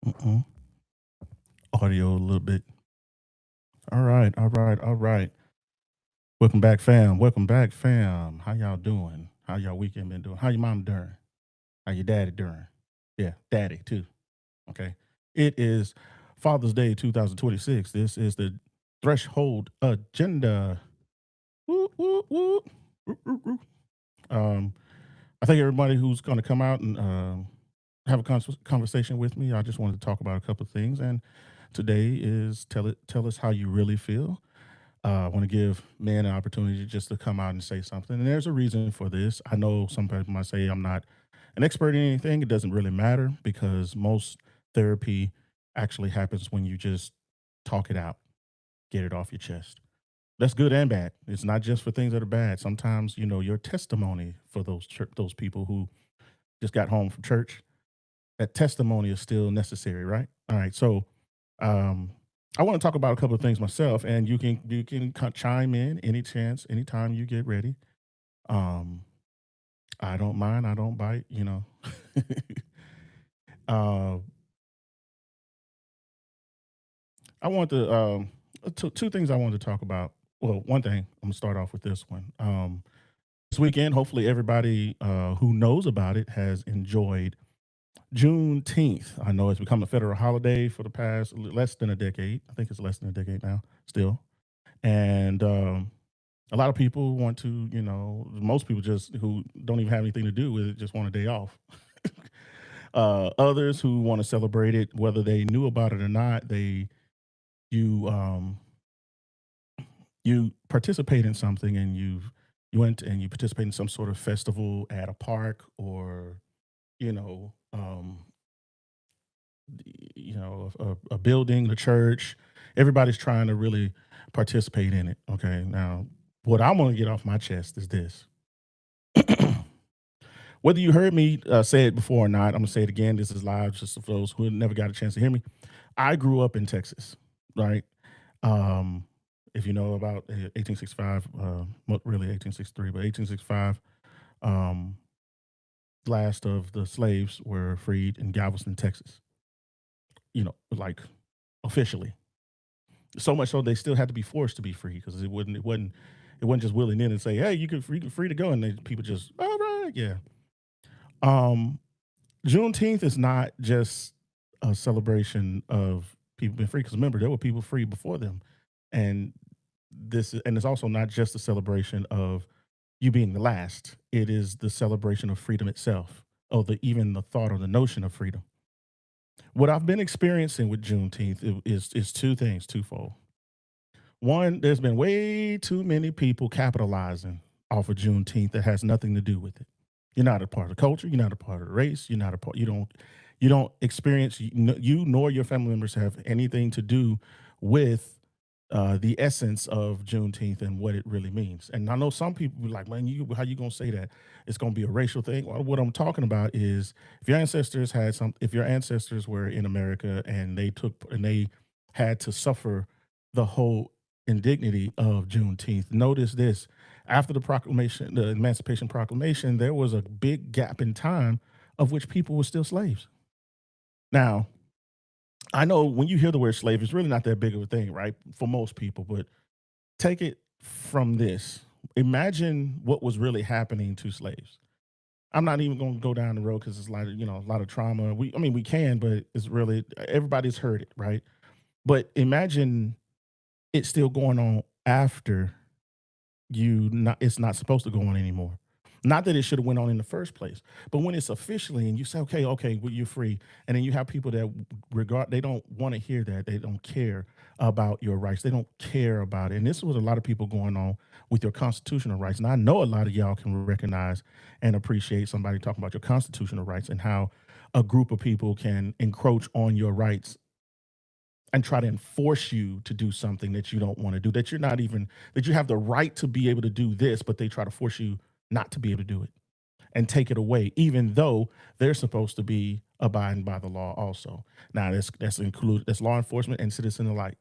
Mm-mm. Audio a little bit. All right, all right, all right. Welcome back, fam. Welcome back, fam. How y'all doing? How y'all weekend been doing? How your mom doing? How your daddy doing? Yeah, daddy too. Okay. It is Father's Day 2026. This is the Threshold Agenda. Woo, woo, woo. Woo, woo, woo. Um, I think everybody who's going to come out and have a conversation with me, I just wanted to talk about a couple of things. And today is tell us how you really feel. I want to give men an opportunity just to come out and say something. And there's a reason for this. I know some people might say I'm not an expert in anything. It doesn't really matter because most therapy actually happens when you just talk it out, get it off your chest. That's good and bad. It's not just for things that are bad. Sometimes, your testimony for those people who just got home from church, that testimony is still necessary, right? All right. So, um, I want to talk about a couple of things myself, and you can chime in any chance, anytime you get ready. Um, I don't mind. I don't bite. uh, I want to two things I wanted to talk about. Well, one thing I'm gonna start off with this one. This weekend, hopefully, everybody who knows about it has enjoyed Juneteenth. I know it's become a federal holiday for the past less than a decade. I think it's less than a decade now, still. And a lot of people want to, most people just who don't even have anything to do with it just want a day off. Others who want to celebrate it, whether they knew about it or not, you you participate in something and you went and you participate in some sort of festival at a park or you know um, a building, a church. Everybody's trying to really participate in it. Okay, now what I want to get off my chest is this. Whether you heard me say it before or not, I'm gonna say it again. This is live, just for those who never got a chance to hear me. I grew up in Texas, right? Um, if you know about 1865, really 1863, but 1865, um, last of the slaves were freed in Galveston, Texas. Like officially. So much so they still had to be forced to be free because it wasn't just willy nilly and say, hey, you can free to go, and then people just all right, yeah. Um, Juneteenth is not just a celebration of people being free because remember there were people free before them, and and it's also not just a celebration of you being the last. It is the celebration of freedom itself, or even the thought or the notion of freedom. What I've been experiencing with Juneteenth is two things, twofold. One, there's been way too many people capitalizing off of Juneteenth that has nothing to do with it. You're not a part of the culture. You're not a part of the race. You're not a part. You don't experience you nor your family members have anything to do with the essence of Juneteenth and what it really means. And I know some people be like, "Man, how you gonna say that? It's gonna be a racial thing." Well, what I'm talking about is if your ancestors were in America and they had to suffer the whole indignity of Juneteenth. Notice this: after the Emancipation Proclamation, there was a big gap in time of which people were still slaves. Now, I know when you hear the word slave, it's really not that big of a thing, right? For most people, but take it from this. Imagine what was really happening to slaves. I'm not even going to go down the road because it's a lot of trauma. We can, but it's really everybody's heard it, right? But imagine it still going on after it's not supposed to go on anymore. Not that it should have went on in the first place, but when it's officially and you say, okay, well, you're free, and then you have people that they don't want to hear that, they don't care about your rights, they don't care about it, and this was a lot of people going on with your constitutional rights, and I know a lot of y'all can recognize and appreciate somebody talking about your constitutional rights and how a group of people can encroach on your rights and try to enforce you to do something that you don't want to do, that you have the right to be able to do this, but they try to force you not to be able to do it and take it away, even though they're supposed to be abiding by the law also. Now that's law enforcement and citizen alike.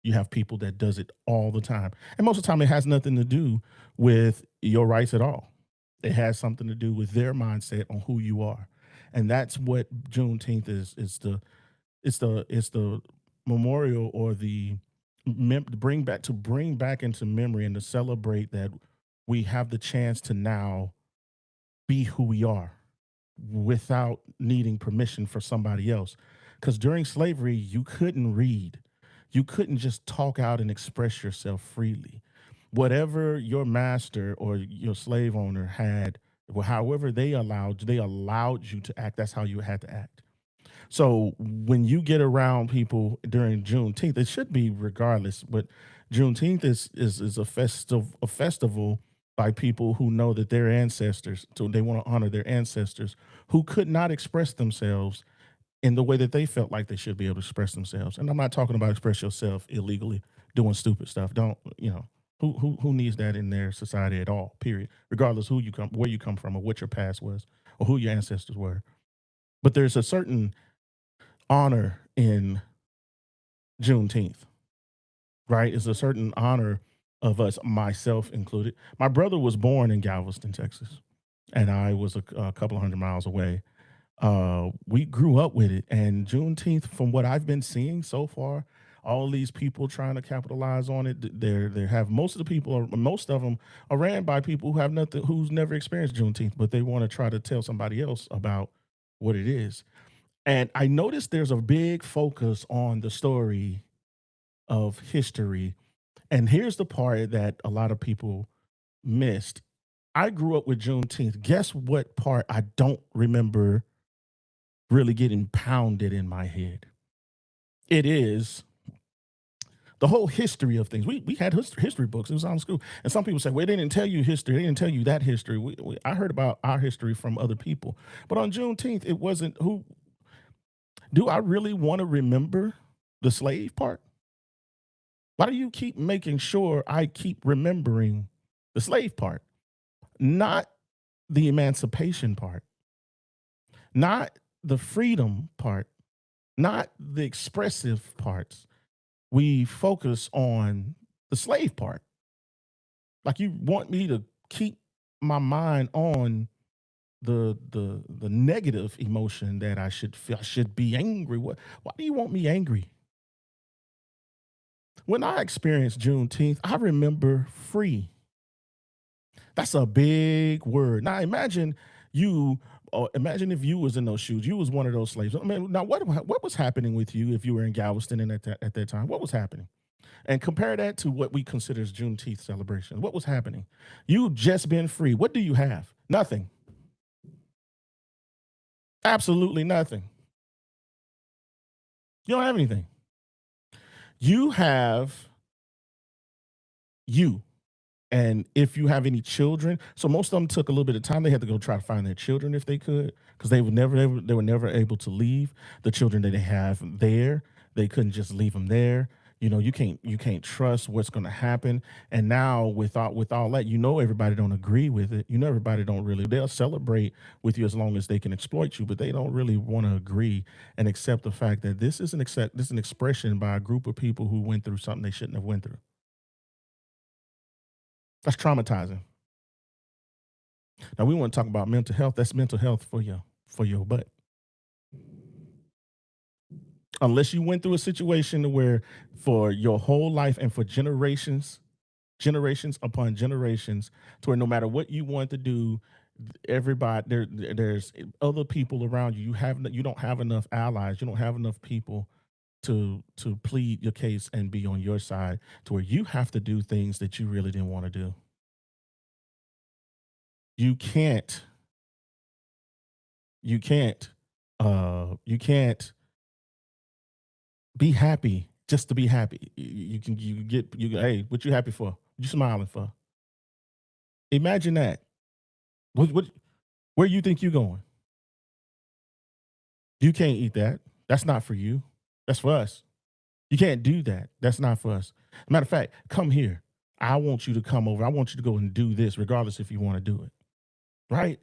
You have people that does it all the time. And most of the time it has nothing to do with your rights at all. It has something to do with their mindset on who you are. And that's what Juneteenth is it's the memorial or the bring back into memory and to celebrate that we have the chance to now be who we are without needing permission for somebody else. Because during slavery, you couldn't read, you couldn't just talk out and express yourself freely. Whatever your master or your slave owner had, well, however they allowed you to act. That's how you had to act. So when you get around people during Juneteenth, it should be regardless, but Juneteenth is a festival by people who know that their ancestors, so they want to honor their ancestors who could not express themselves in the way that they felt like they should be able to express themselves. And I'm not talking about express yourself illegally doing stupid stuff. Don't, who needs that in their society at all, period. Regardless where you come from or what your past was or who your ancestors were. But there's a certain honor in Juneteenth, right? It's a certain honor of us, myself included. My brother was born in Galveston, Texas, and I was a couple of hundred miles away. We grew up with it, and Juneteenth, from what I've been seeing so far, all these people trying to capitalize on it. They have most of the people, or most of them, are ran by people who have nothing, who's never experienced Juneteenth, but they want to try to tell somebody else about what it is. And I noticed there's a big focus on the story of history. And here's the part that a lot of people missed. I grew up with Juneteenth. Guess what part I don't remember really getting pounded in my head? It is the whole history of things. We had history books. It was on school. And some people say, well, they didn't tell you history. They didn't tell you that history. I heard about our history from other people. But on Juneteenth, it wasn't who do I really want to remember the slave part? Why do you keep making sure I keep remembering the slave part, not the emancipation part, not the freedom part, not the expressive parts? We focus on the slave part. Like you want me to keep my mind on the negative emotion that I should feel. I should be angry. Why do you want me angry? When I experienced Juneteenth, I remember free. That's a big word. Now imagine you, or imagine if you was in those shoes. You was one of those slaves. I mean, now what was happening with you if you were in Galveston and at that time? What was happening? And compare that to what we consider as Juneteenth celebration. What was happening? You just been free. What do you have? Nothing. Absolutely nothing. You don't have anything. You have you. And if you have any children, so most of them took a little bit of time. They had to go try to find their children if they could, because they were never able to leave the children that they have there. They couldn't just leave them there. You can't trust what's going to happen. And now with all that, everybody don't agree with it. Everybody don't really. They'll celebrate with you as long as they can exploit you, but they don't really want to agree and accept the fact that this is an expression by a group of people who went through something they shouldn't have went through. That's traumatizing. Now we want to talk about mental health. That's mental health for your butt. Unless you went through a situation where for your whole life and for generations upon generations, to where no matter what you want to do, everybody there's other people around you. You don't have enough allies. You don't have enough people to plead your case and be on your side, to where you have to do things that you really didn't want to do. You can't you can't be happy just to be happy. Hey, what you happy for? What you smiling for? Imagine that. What where you think you going? You can't eat that. That's not for you. That's for us. You can't do that. That's not for us. Matter of fact, come here. I want you to come over. I want you to go and do this, regardless if you want to do it. Right?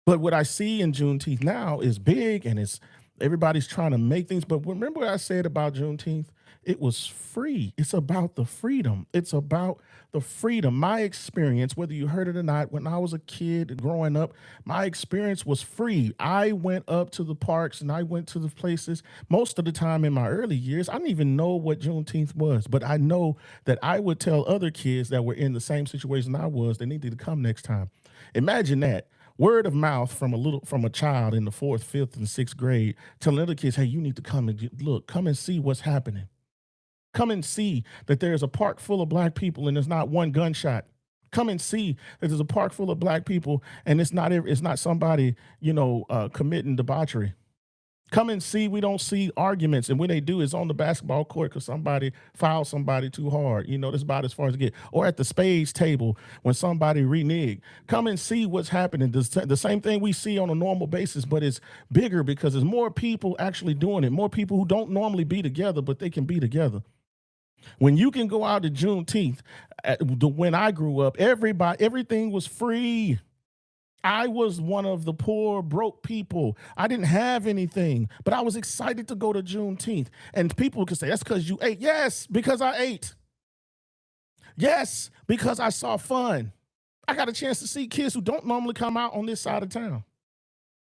But what I see in Juneteenth now is big, and Everybody's trying to make things, but remember what I said about Juneteenth? It was free. It's about the freedom. It's about the freedom. My experience, whether you heard it or not, when I was a kid growing up, my experience was free. I went up to the parks and I went to the places most of the time in my early years. I didn't even know what Juneteenth was, but I know that I would tell other kids that were in the same situation I was, they needed to come next time. Imagine that word of mouth from a child in the fourth, fifth, and sixth grade, telling other kids, "Hey, you need to come and look, come and see what's happening. Come and see that there's a park full of black people and there's not one gunshot. Come and see that there's a park full of black people and it's not somebody committing debauchery. Come and see we don't see arguments, and when they do, it's on the basketball court because somebody fouled somebody too hard. That's about as far as it get. Or at the spades table when somebody reneged. Come and see what's happening. The same thing we see on a normal basis, but it's bigger because there's more people actually doing it. More people who don't normally be together, but they can be together. When you can go out to Juneteenth, when I grew up, everything was free. I was one of the poor, broke people. I didn't have anything, but I was excited to go to Juneteenth. And people could say, that's because you ate. Yes, because I ate. Yes, because I saw fun. I got a chance to see kids who don't normally come out on this side of town.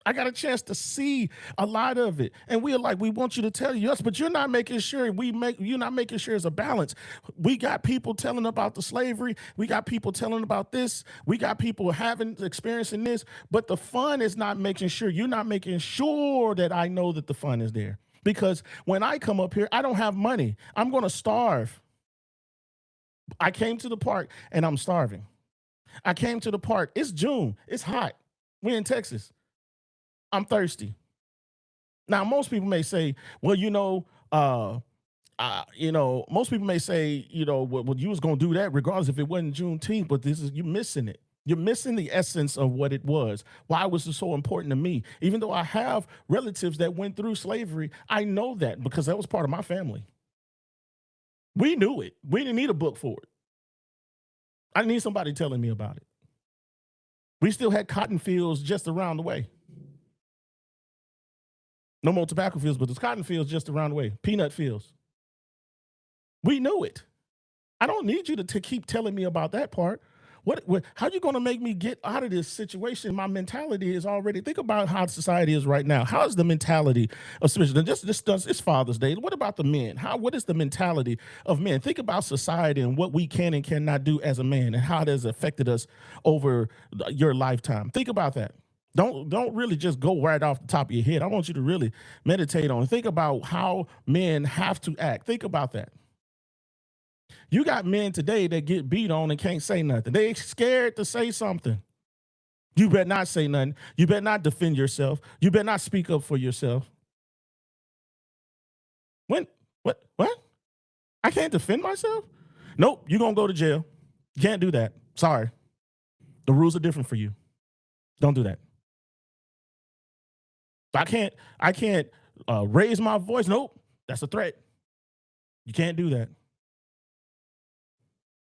I got a chance to see a lot of it. And we're like, we want you to tell us, but you're not making sure you're not making sure it's a balance. We got people telling about the slavery. We got people telling about this. We got people experiencing this, but the fun is not making sure. You're not making sure that I know that the fun is there. Because when I come up here, I don't have money. I'm going to starve. I came to the park and I'm starving. I came to the park. It's June. It's hot. We're in Texas. I'm thirsty. Now, most people may say, well, most people may say, well, you was going to do that regardless if it wasn't Juneteenth, but you're missing it. You're missing the essence of what it was. Why was it so important to me? Even though I have relatives that went through slavery, I know that because that was part of my family. We knew it. We didn't need a book for it. I didn't need somebody telling me about it. We still had cotton fields just around the way. No more tobacco fields, but there's cotton fields just around the way, peanut fields. We knew it. I don't need you to keep telling me about that part. How you going to make me get out of this situation? My mentality is already, think about how society is right now. How's the mentality of, especially it's Father's Day. What about the men? What is the mentality of men? Think about society and what we can and cannot do as a man and how it has affected us over your lifetime. Think about that. Don't really just go right off the top of your head. I want you to really meditate on it. Think about how men have to act. Think about that. You got men today that get beat on and can't say nothing. They scared to say something. You better not say nothing. You better not defend yourself. You better not speak up for yourself. What? I can't defend myself? Nope, you're going to go to jail. You can't do that. Sorry. The rules are different for you. Don't do that. I can't raise my voice. Nope, that's a threat. You can't do that.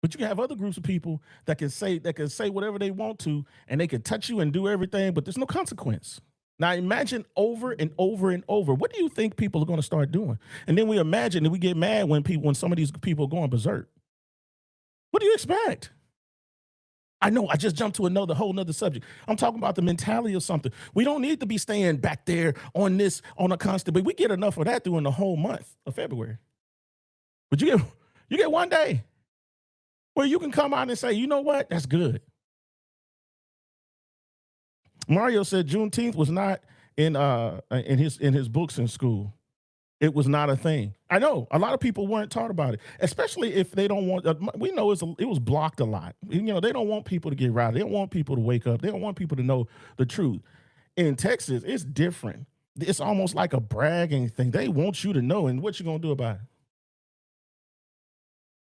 But you can have other groups of people that can say whatever they want to, and they can touch you and do everything, but there's no consequence. Now imagine over and over and over. What do you think people are going to start doing? And then we imagine that we get mad when some of these people are going berserk. What do you expect? I know I just jumped to whole nother subject. I'm talking about the mentality of something. We don't need to be staying back there on a constant, but we get enough of that during the whole month of February. But you get one day where you can come out and say, you know what? That's good. Mario said Juneteenth was not in his books in school. It was not a thing. I know a lot of people weren't taught about it, especially if they don't want. We know it was blocked a lot. They don't want people to get rowdy. They don't want people to wake up. They don't want people to know the truth. In Texas, it's different. It's almost like a bragging thing. They want you to know, and what you gonna do about it?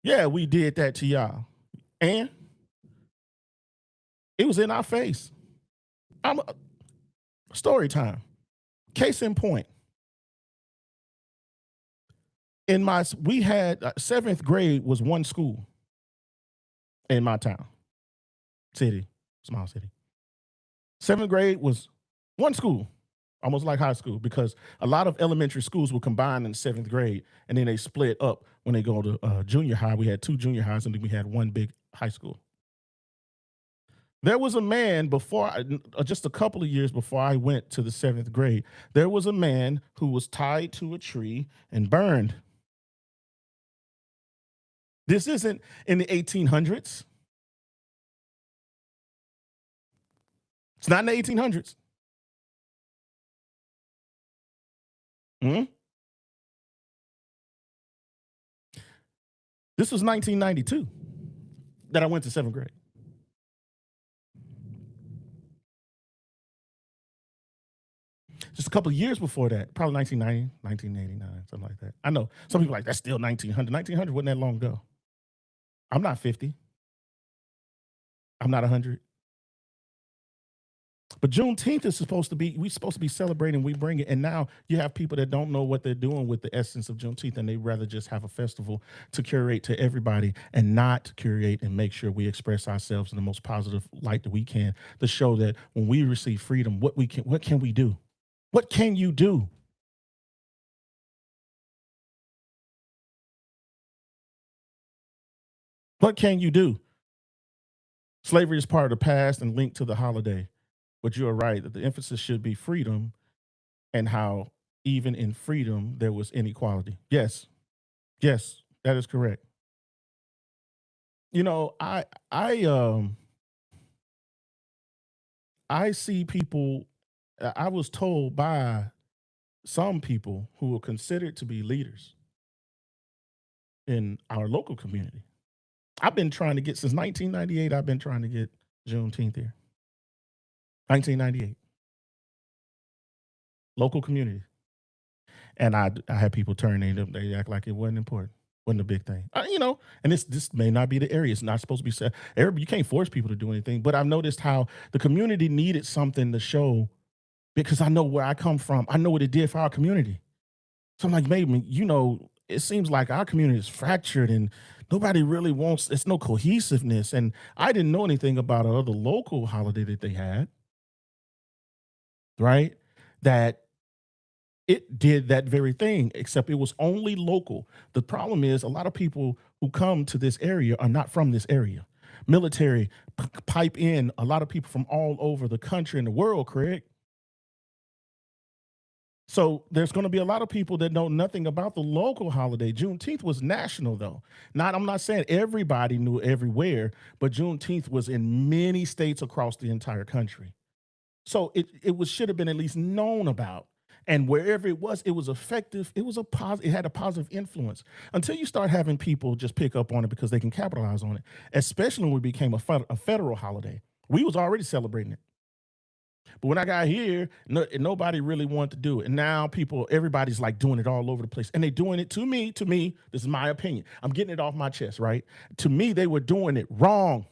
Yeah, we did that to y'all, and it was in our face. Story time. Case in point. We had seventh grade was one school in my town, small city. Seventh grade was one school. almost like high school, because a lot of elementary schools will combine in seventh grade, and then they split up when they go to junior high. We had two junior highs, and then we had one big high school. There was a man just a couple of years before I went to the seventh grade. There was a man who was tied to a tree and burned. This isn't in the 1800s. It's not in the 1800s. Mhm. This was 1992 that I went to seventh grade. Just a couple of years before that, probably 1990, 1989, something like that. I know some people are like, that's still 1900. 1900 wasn't that long ago. I'm not 50. I'm not 100. But Juneteenth is we're supposed to be celebrating, we bring it. And now you have people that don't know what they're doing with the essence of Juneteenth, and they rather just have a festival to curate to everybody and not curate and make sure we express ourselves in the most positive light that we can, to show that when we receive freedom, what can we do? What can you do? What can you do? Slavery is part of the past and linked to the holiday. But you are right that the emphasis should be freedom, and how even in freedom there was inequality. Yes, yes, that is correct. You know, I see people. I was told by some people who are considered to be leaders in our local community. I've been trying to get since 1998. I've been trying to get Juneteenth here. 1998, local community. And I had people turn they act like it wasn't important, wasn't a big thing. And this may not be the area. It's not supposed to be said. You can't force people to do anything. But I've noticed how the community needed something to show, because I know where I come from. I know what it did for our community. So I'm like, maybe, it seems like our community is fractured and nobody really wants, it's no cohesiveness. And I didn't know anything about another local holiday that they had, right? That it did that very thing, except it was only local. The problem is a lot of people who come to this area are not from this area. Military pipe in a lot of people from all over the country and the world, Craig. So there's going to be a lot of people that know nothing about the local holiday. Juneteenth was national, though. I'm not saying everybody knew everywhere, but Juneteenth was in many states across the entire country. So it should have been at least known about. And wherever it was effective. It had a positive influence, until you start having people just pick up on it because they can capitalize on it. Especially when it became a federal holiday. We was already celebrating it. But when I got here, nobody really wanted to do it. And now everybody's like doing it all over the place. And they're doing it to me, this is my opinion. I'm getting it off my chest, right? To me, they were doing it wrong.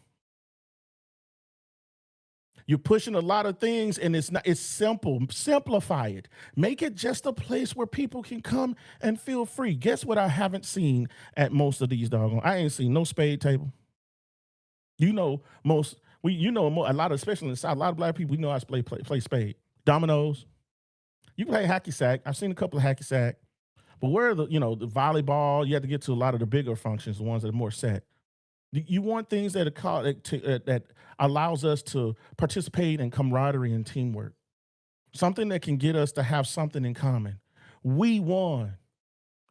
You're pushing a lot of things, and it's simple. Simplify it. Make it just a place where people can come and feel free. Guess what I haven't seen at most of these doggone? I ain't seen no spade table. You know, a lot of, especially in the South, a lot of black people, we know how to play spade. Dominoes. You can play hacky sack. I've seen a couple of hacky sack. But where the volleyball, you have to get to a lot of the bigger functions, the ones that are more set. You want things that that allows us to participate in camaraderie and teamwork. Something that can get us to have something in common. We won.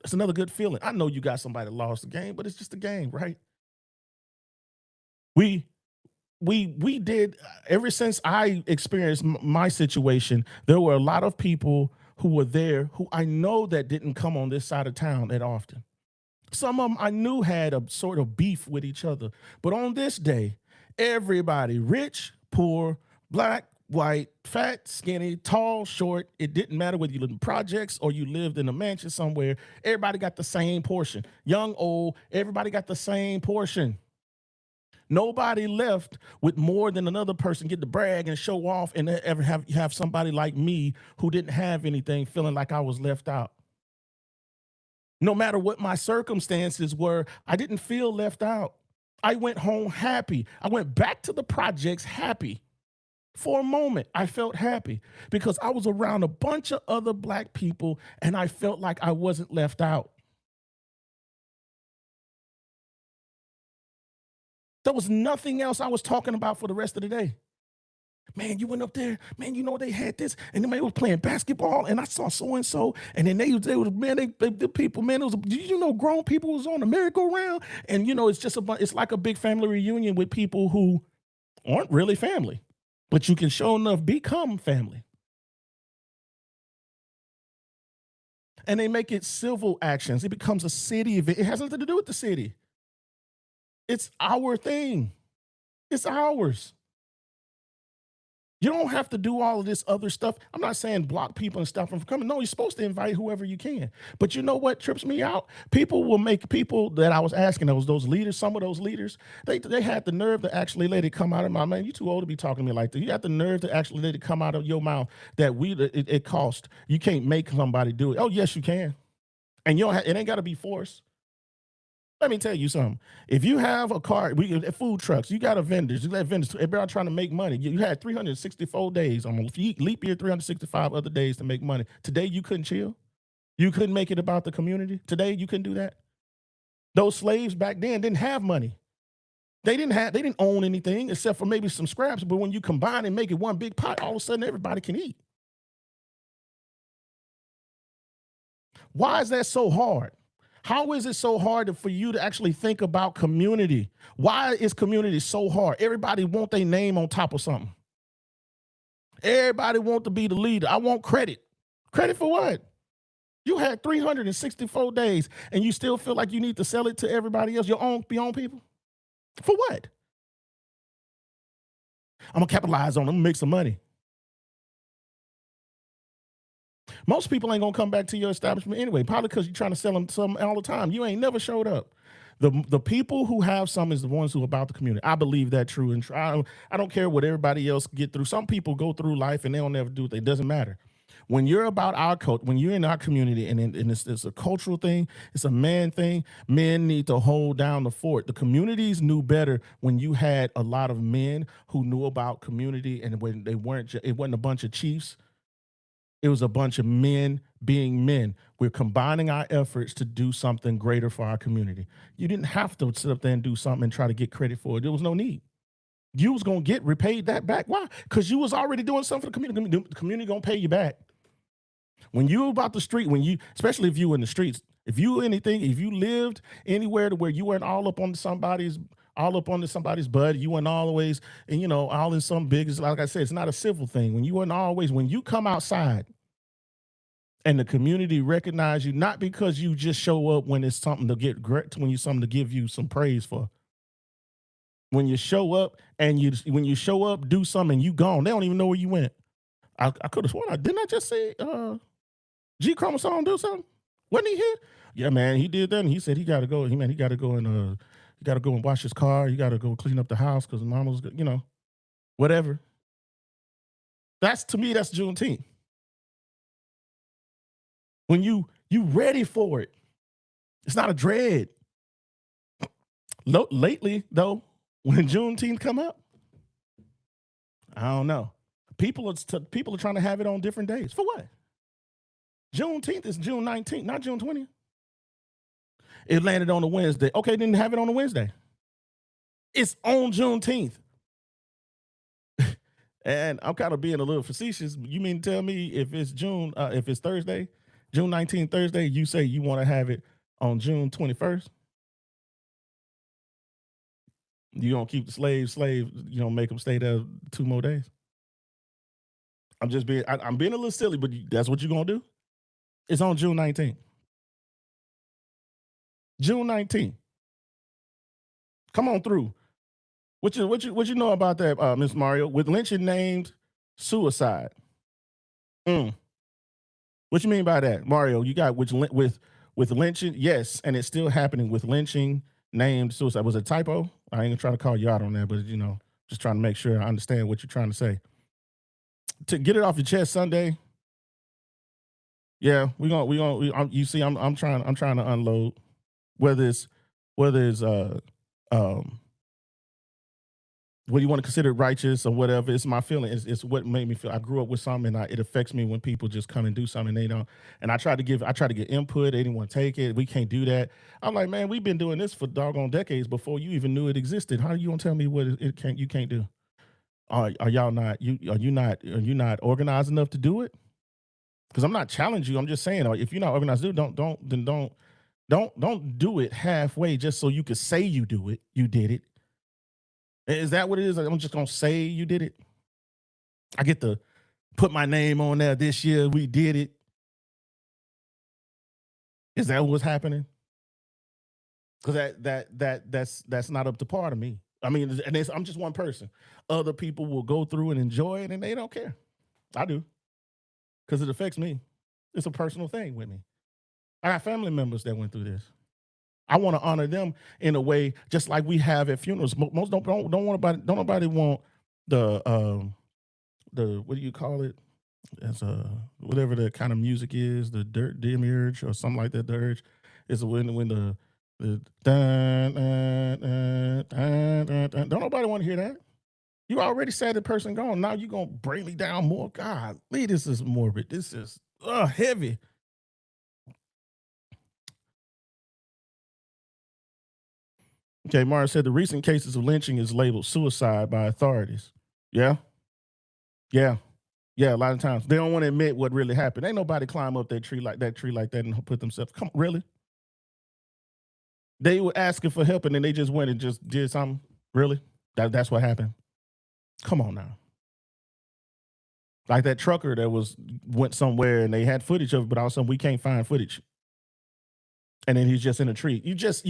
It's another good feeling. I know you got somebody that lost the game, but it's just a game, right? We we did ever since I experienced my situation. There were a lot of people who were there who I know that didn't come on this side of town that often. Some of them I knew had a sort of beef with each other. But on this day, everybody, rich, poor, black, white, fat, skinny, tall, short, it didn't matter whether you lived in projects or you lived in a mansion somewhere, everybody got the same portion. Young, old, everybody got the same portion. Nobody left with more than another person get to brag and show off, and ever have somebody like me who didn't have anything feeling like I was left out. No matter what my circumstances were, I didn't feel left out. I went home happy. I went back to the projects happy, For a moment, I felt happy because I was around a bunch of other black people and I felt like I wasn't left out. There was nothing else I was talking about for the rest of the day. Man, you went up there, man, you know, they had this, and then they was playing basketball, and I saw so and so, and then they was, man, the people, man, it was, you know, grown people was on the merry-go-round, and you know, it's just it's like a big family reunion with people who aren't really family, but you can show enough become family. And they make it civil actions. It becomes a city event. It has nothing to do with the city. It's our thing. It's ours. You don't have to do all of this other stuff. I'm not saying block people and stop them from coming. No, you're supposed to invite whoever you can. But you know what trips me out? People will make people that I was asking, those leaders, some of those leaders, they had the nerve to actually let it come out of my man. You too old to be talking to me like that. You got the nerve to actually let it come out of your mouth that it cost. You can't make somebody do it. Oh, yes, you can. And you don't it ain't got to be forced. Let me tell you something. If you have a car, food trucks, you got a vendors, you got vendors, everybody trying to make money. You had 364 days on leap year, 365 other days to make money. Today you couldn't chill. You couldn't make it about the community. Today you couldn't do that. Those slaves back then didn't have money. They didn't own anything except for maybe some scraps. But when you combine and make it one big pot, all of a sudden everybody can eat. Why is that so hard? How is it so hard for you to actually think about community? Why is community so hard? Everybody want their name on top of something. Everybody want to be the leader. I want credit. Credit for what? You had 364 days and you still feel like you need to sell it to everybody else, your own people? For what? I'm gonna capitalize on them and make some money. Most people ain't gonna come back to your establishment anyway, probably because you're trying to sell them something all the time. You ain't never showed up. The people who have some is the ones who are about the community. I believe that true, and I don't care what everybody else get through. Some people go through life and they don't never do it. It doesn't matter. When you're about our cult, when you're in our community, and it's a cultural thing, it's a man thing. Men need to hold down the fort. The communities knew better when you had a lot of men who knew about community, and when they weren't, it wasn't a bunch of chiefs. It was a bunch of men being men. We're combining our efforts to do something greater for our community. You didn't have to sit up there and do something and try to get credit for it. There was no need. You was gonna get repaid that back. Why? Because you was already doing something for the community. The community gonna pay you back. When you about the street, especially if you in the streets, if you lived anywhere to where you weren't all up under somebody's butt, you weren't always, and all in some big, like I said, it's not a civil thing. When you come outside and the community recognize you, not because you just show up when it's something to get great, when you something to give you some praise for. When you show up do something and you gone, they don't even know where you went. I could have sworn didn't I just say G Chromosome do something? Wasn't he here? Yeah, man, he did that, and he said he got to go. He got to go and wash his car. He got to go clean up the house because mama's, whatever. To me, that's Juneteenth. When you ready for it, it's not a dread. Lately, though, when Juneteenth come up, I don't know. People are trying to have it on different days. For what? Juneteenth is June 19th, not June 20th. It landed on a Wednesday. Okay, didn't have it on a Wednesday. It's on Juneteenth. And I'm kind of being a little facetious. You mean to tell me if it's if it's Thursday, June 19th, Thursday, you say you want to have it on June 21st? You don't keep the slave, make them stay there 2 more days? I'm being a little silly, but that's what you're going to do? It's on June 19th. June 19th. Come on through. What you know about that, Miss Mario? With lynching named suicide. What you mean by that, Mario? You got with lynching? Yes, and it's still happening with lynching named suicide. Was it a typo? I ain't gonna try to call you out on that, but just trying to make sure I understand what you're trying to say. To get it off your chest, Sunday. Yeah, you see, I'm trying to unload. Whether it's what you want to consider righteous or whatever. It's my feeling. It's what made me feel. I grew up with something, and it affects me when people just come and do something and they don't. And I try to get input. They didn't want to take it. We can't do that. I'm like, man, we've been doing this for doggone decades before you even knew it existed. How you gonna tell me what it can't you can't do? Are y'all not are you not organized enough to do it? Because I'm not challenging you. I'm just saying, if you're not organized, to do it, don't do it halfway just so you could say you do it. You did it. Is that what it is? I'm just gonna say you did it. I get to put my name on there this year. We did it. Is that what's happening? Because that's not up to part of me. I mean, and I'm just one person. Other people will go through and enjoy it, and they don't care. I do because it affects me. It's a personal thing with me. I got family members that went through this. I want to honor them in a way, just like we have at funerals. Most don't want about don't nobody want the what do you call it? As whatever the kind of music is, the dirt demiurge or something like that. Dirge is when the dun, dun, dun, dun, dun, dun. Don't nobody want to hear that. You already said the person gone. Now you gonna bring me down more. God, this is morbid. This is heavy. Okay, Mara said the recent cases of lynching is labeled suicide by authorities. Yeah, yeah, yeah. A lot of times they don't want to admit what really happened. Ain't nobody climb up that tree like that and put themselves. Come on, really? They were asking for help and then they just went and just did something. Really? That's what happened. Come on now. Like that trucker that went somewhere and they had footage of it, but all of a sudden we can't find footage. And then he's just in a tree. You just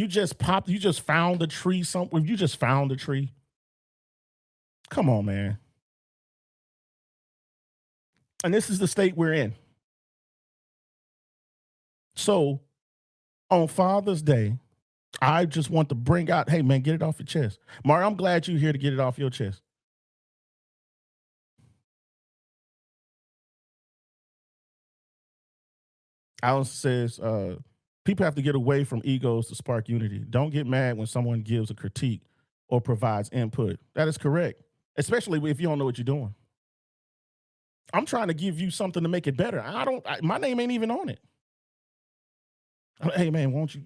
found the tree somewhere. You just found the tree. Come on, man. And this is the state we're in. So on Father's Day, I just want to bring out, hey man, get it off your chest. Mario, I'm glad you're here to get it off your chest. Alice says, people have to get away from egos to spark unity. Don't get mad when someone gives a critique or provides input. That is correct, especially if you don't know what you're doing. I'm trying to give you something to make it better. My name ain't even on it. Hey man, won't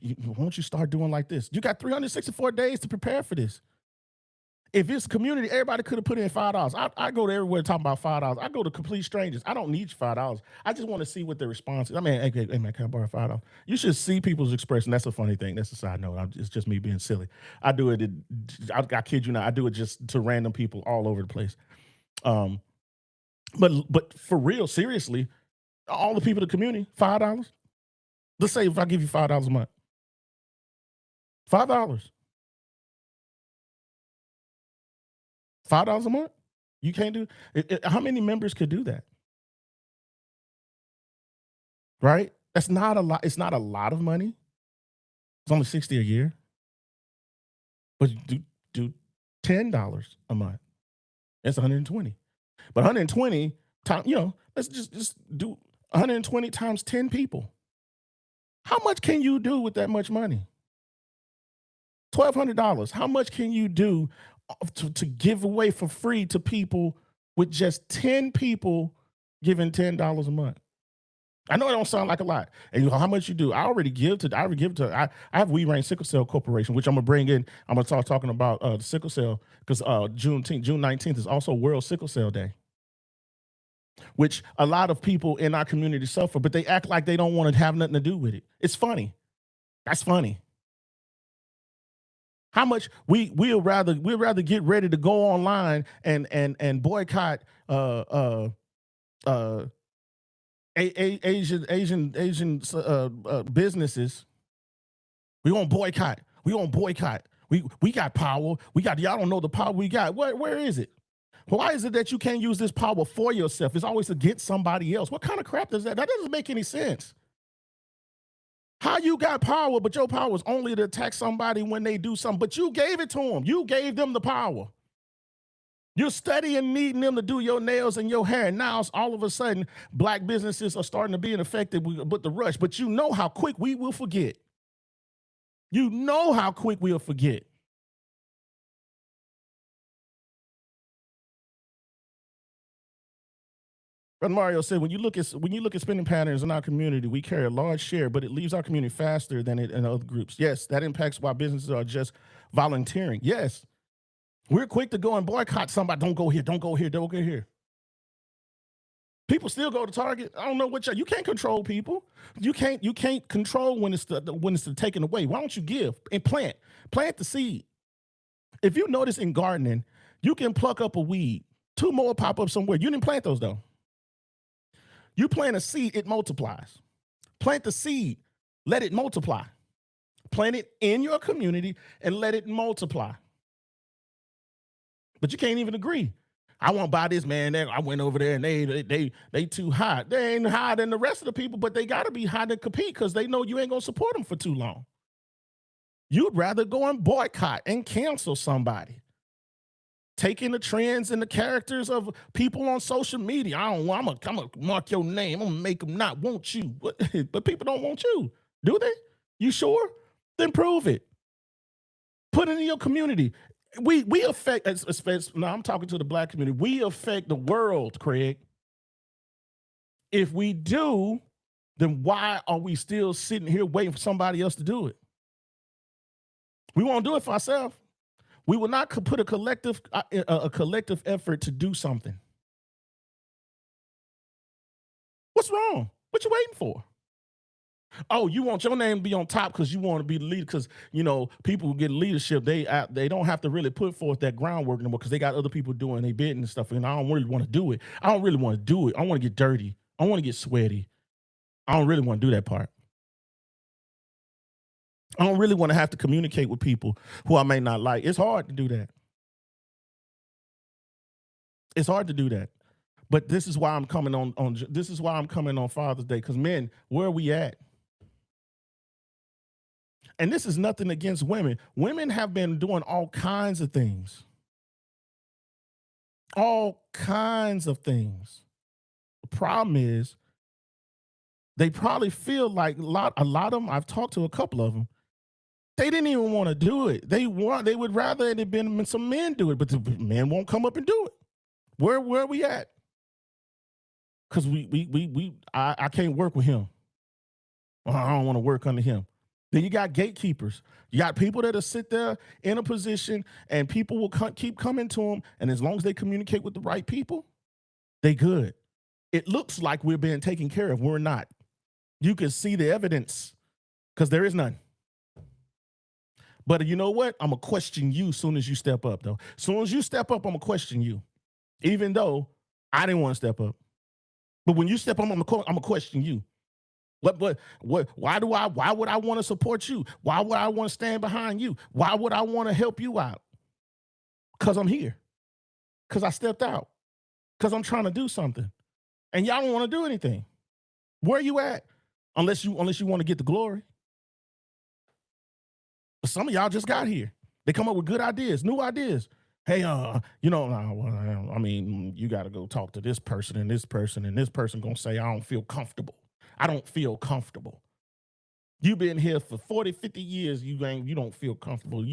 you start doing like this? You got 364 days to prepare for this. If it's community, everybody could have put in $5. I go to everywhere talking about $5. I go to complete strangers. I don't need $5. I just want to see what the response is. I mean, hey man, can I borrow $5? You should see people's expression. That's a funny thing. That's a side note. It's just me being silly. I do it. I kid you not. I do it just to random people all over the place. But for real, seriously, all the people in the community, $5. Let's say if I give you $5 a month, $5, $5 a month. You can't do how many members could do that? Right? That's not a lot. It's not a lot of money. It's only 60 a year. But do $10 a month. That's 120. But 120 times, let's just do 120 times 10 people. How much can you do with that much money? $1,200. How much can you do to give away for free to people with just 10 people giving $10 a month? I know it don't sound like a lot. And how much you do? I have We Reign Sickle Cell Corporation, which I'm gonna bring in. I'm gonna start talking about the sickle cell because June 19th is also World Sickle Cell Day, which a lot of people in our community suffer, but they act like they don't want to have nothing to do with it. It's funny. That's funny. How much we'll rather get ready to go online and boycott Asian businesses. We won't boycott. We won't boycott. We got power. Y'all don't know the power we got. Where is it? Why is it that you can't use this power for yourself? It's always against somebody else. What kind of crap does that? That doesn't make any sense. How you got power, but your power is only to attack somebody when they do something, but you gave it to them. You gave them the power. You're studying needing them to do your nails and your hair. And now all of a sudden, black businesses are starting to be affected with the rush. But you know how quick we will forget. You know how quick we'll forget. Brother Mario said, when you look at spending patterns in our community, we carry a large share, but it leaves our community faster than it in other groups. Yes, that impacts why businesses are just volunteering. Yes, we're quick to go and boycott somebody. Don't go here. Don't go here. Don't go here. People still go to Target. I don't know what you can't control people. You can't control when it's the taken away. Why don't you give and plant the seed? If you notice in gardening, you can pluck up a weed. Two more pop up somewhere. You didn't plant those though. You plant a seed, it multiplies. Plant the seed, let it multiply. Plant it in your community and let it multiply. But you can't even agree. I won't buy this, man. I went over there and they too high. They ain't higher than the rest of the people, but they got to be high to compete because they know you ain't gonna support them for too long. You'd rather go and boycott and cancel somebody. Taking the trends and the characters of people on social media. I'm gonna mark your name. I'm gonna make them not want you. But people don't want you, do they? You sure? Then prove it. Put it in your community. We affect, now I'm talking to the black community. We affect the world, Craig. If we do, then why are we still sitting here waiting for somebody else to do it? We won't do it for ourselves. We will not put a collective effort to do something. What's wrong? What you waiting for? Oh, you want your name to be on top because you want to be the leader because, people who get leadership, they don't have to really put forth that groundwork anymore because they got other people doing their bidding and stuff, and I don't really want to do it. I don't really want to do it. I want to get dirty. I want to get sweaty. I don't really want to do that part. I don't really want to have to communicate with people who I may not like. It's hard to do that. It's hard to do that. But this is why I'm coming on Father's Day, because men, where are we at? And this is nothing against women. Women have been doing all kinds of things. All kinds of things. The problem is they probably feel like a lot of them, I've talked to a couple of them, they didn't even want to do it. They would rather it had been some men do it, but the men won't come up and do it. Where are we at? Because I can't work with him. I don't want to work under him. Then you got gatekeepers. You got people that'll sit there in a position and people will keep coming to them. And as long as they communicate with the right people, they good. It looks like we're being taken care of. We're not. You can see the evidence because there is none. But you know what? I'm going to question you as soon as you step up, though. As soon as you step up, I'm going to question you, even though I didn't want to step up. But when you step up, I'm going to question you. Why would I want to support you? Why would I want to stand behind you? Why would I want to help you out? Because I'm here. Because I stepped out. Because I'm trying to do something. And y'all don't want to do anything. Where are you at? Unless you want to get the glory. But some of y'all just got here. They come up with good ideas, new ideas. Hey, you got to go talk to this person and this person, and this person going to say, I don't feel comfortable. I don't feel comfortable. You've been here for 40, 50 years. You don't feel comfortable.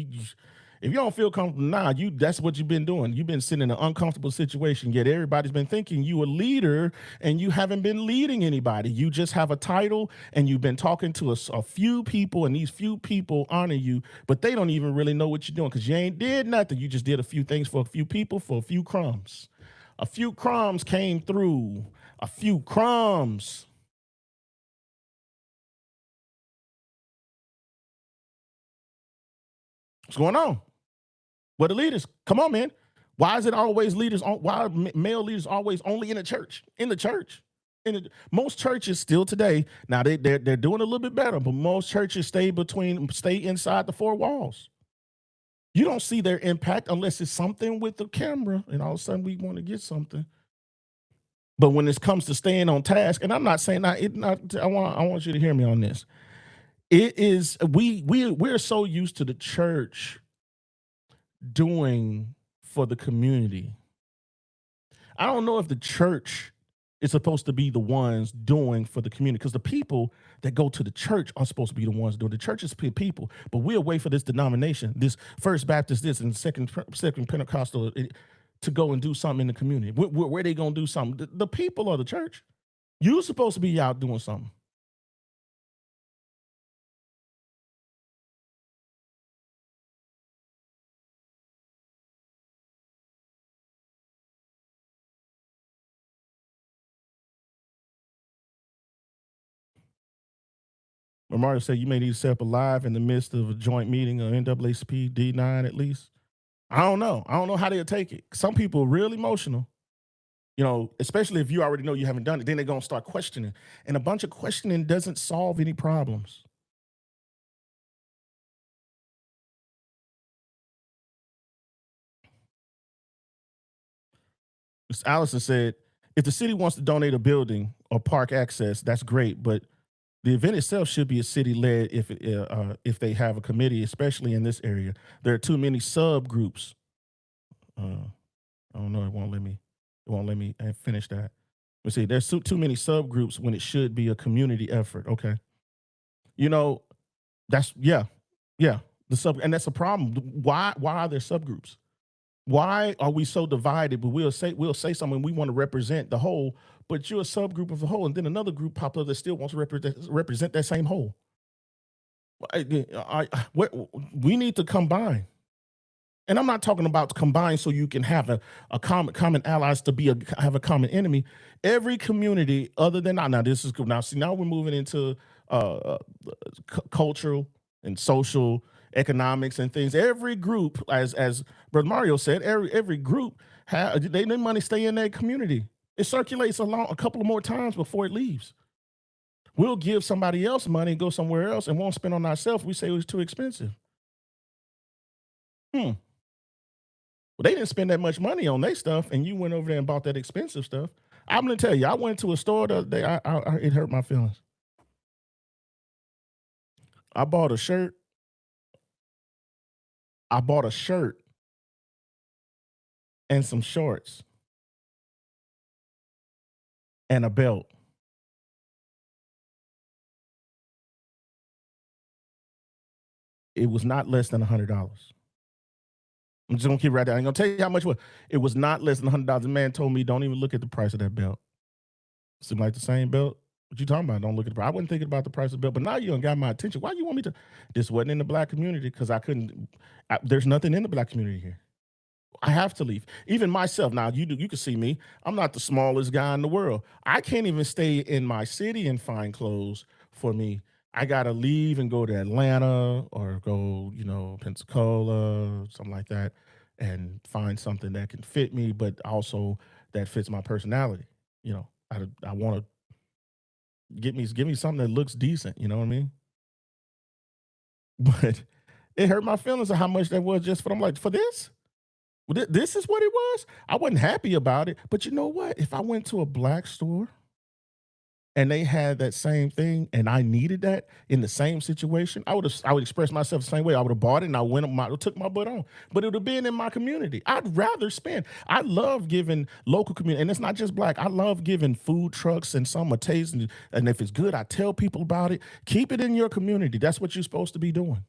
If you don't feel comfortable that's what you've been doing. You've been sitting in an uncomfortable situation, yet everybody's been thinking you a leader and you haven't been leading anybody. You just have a title and you've been talking to a few people, and these few people honor you, but they don't even really know what you're doing because you ain't did nothing. You just did a few things for a few people for a few crumbs. A few crumbs came through. A few crumbs. What's going on? What the leaders? Come on, man. Why is it always leaders? Why are male leaders always only in the church? In the church. Most churches still today. Now they're doing a little bit better, but most churches stay inside the four walls. You don't see their impact unless it's something with the camera, and all of a sudden we want to get something. But when it comes to staying on task, and I'm not saying I want you to hear me on this. It is we're so used to the church doing for the community. I don't know if the church is supposed to be the ones doing for the community, because the people that go to the church are supposed to be the ones doing. The church is people, but we'll wait for this denomination, this First Baptist, this and second Pentecostal. to go and do something in the community? Where they gonna do something? The people of the church. You supposed to be out doing something. Mario said you may need to set up a live in the midst of a joint meeting of NAACP D9 at least. I don't know. I don't know how they'll take it. Some people are real emotional, especially if you already know you haven't done it. Then they're gonna start questioning. And a bunch of questioning doesn't solve any problems. Miss Allison said, if the city wants to donate a building or park access, that's great, but the event itself should be a city led if they have a committee, especially in this area. There are too many subgroups. Uh, I don't know. It won't let me. It won't let me finish that. Let's see. There's too many subgroups when it should be a community effort. Okay. You know, that's yeah. The sub and that's a problem. Why are there subgroups? Why are we so divided? But we'll say something we want to represent the whole, but you're a subgroup of the whole, and then another group pops up that still wants to represent that same whole. We need to combine. And I'm not talking about combine so you can have a common allies to have a common enemy. Every community other than now this is now see now we're moving into cultural and social economics and things. Every group, as Brother Mario said, every group their money stay in their community. It circulates along a couple of more times before it leaves. We'll give somebody else money and go somewhere else and won't spend on ourselves. We say it was too expensive. Hmm. Well, they didn't spend that much money on their stuff, and you went over there and bought that expensive stuff. I'm gonna tell you, I went to a store the other day. It hurt my feelings. I bought a shirt. I bought a shirt and some shorts and a belt. It was not less than $100. I'm just gonna keep right there. I ain't gonna tell you how much it was. It was not less than $100. The man told me, "Don't even look at the price of that belt." Seemed like the same belt. What you talking about? Don't look at the price. I wasn't thinking about the price of the belt, but now you done got my attention. Why you want me to? This wasn't in the black community because I couldn't. There's nothing in the black community here. I have to leave. Even myself. Now you can see me. I'm not the smallest guy in the world. I can't even stay in my city and find clothes for me. I gotta leave and go to Atlanta or go, Pensacola, something like that, and find something that can fit me, but also that fits my personality. I want to give me something that looks decent. You know what I mean? But it hurt my feelings of how much that was just for. I'm like, for this. This is what it was. I wasn't happy about it, but you know what? If I went to a black store and they had that same thing and I needed that in the same situation, I would express myself the same way. I would have bought it and I took my butt on. But it would have been in my community. I'd rather spend. I love giving local community, and it's not just black. I love giving food trucks and some a taste, and if it's good, I tell people about it. Keep it in your community. That's what you're supposed to be doing.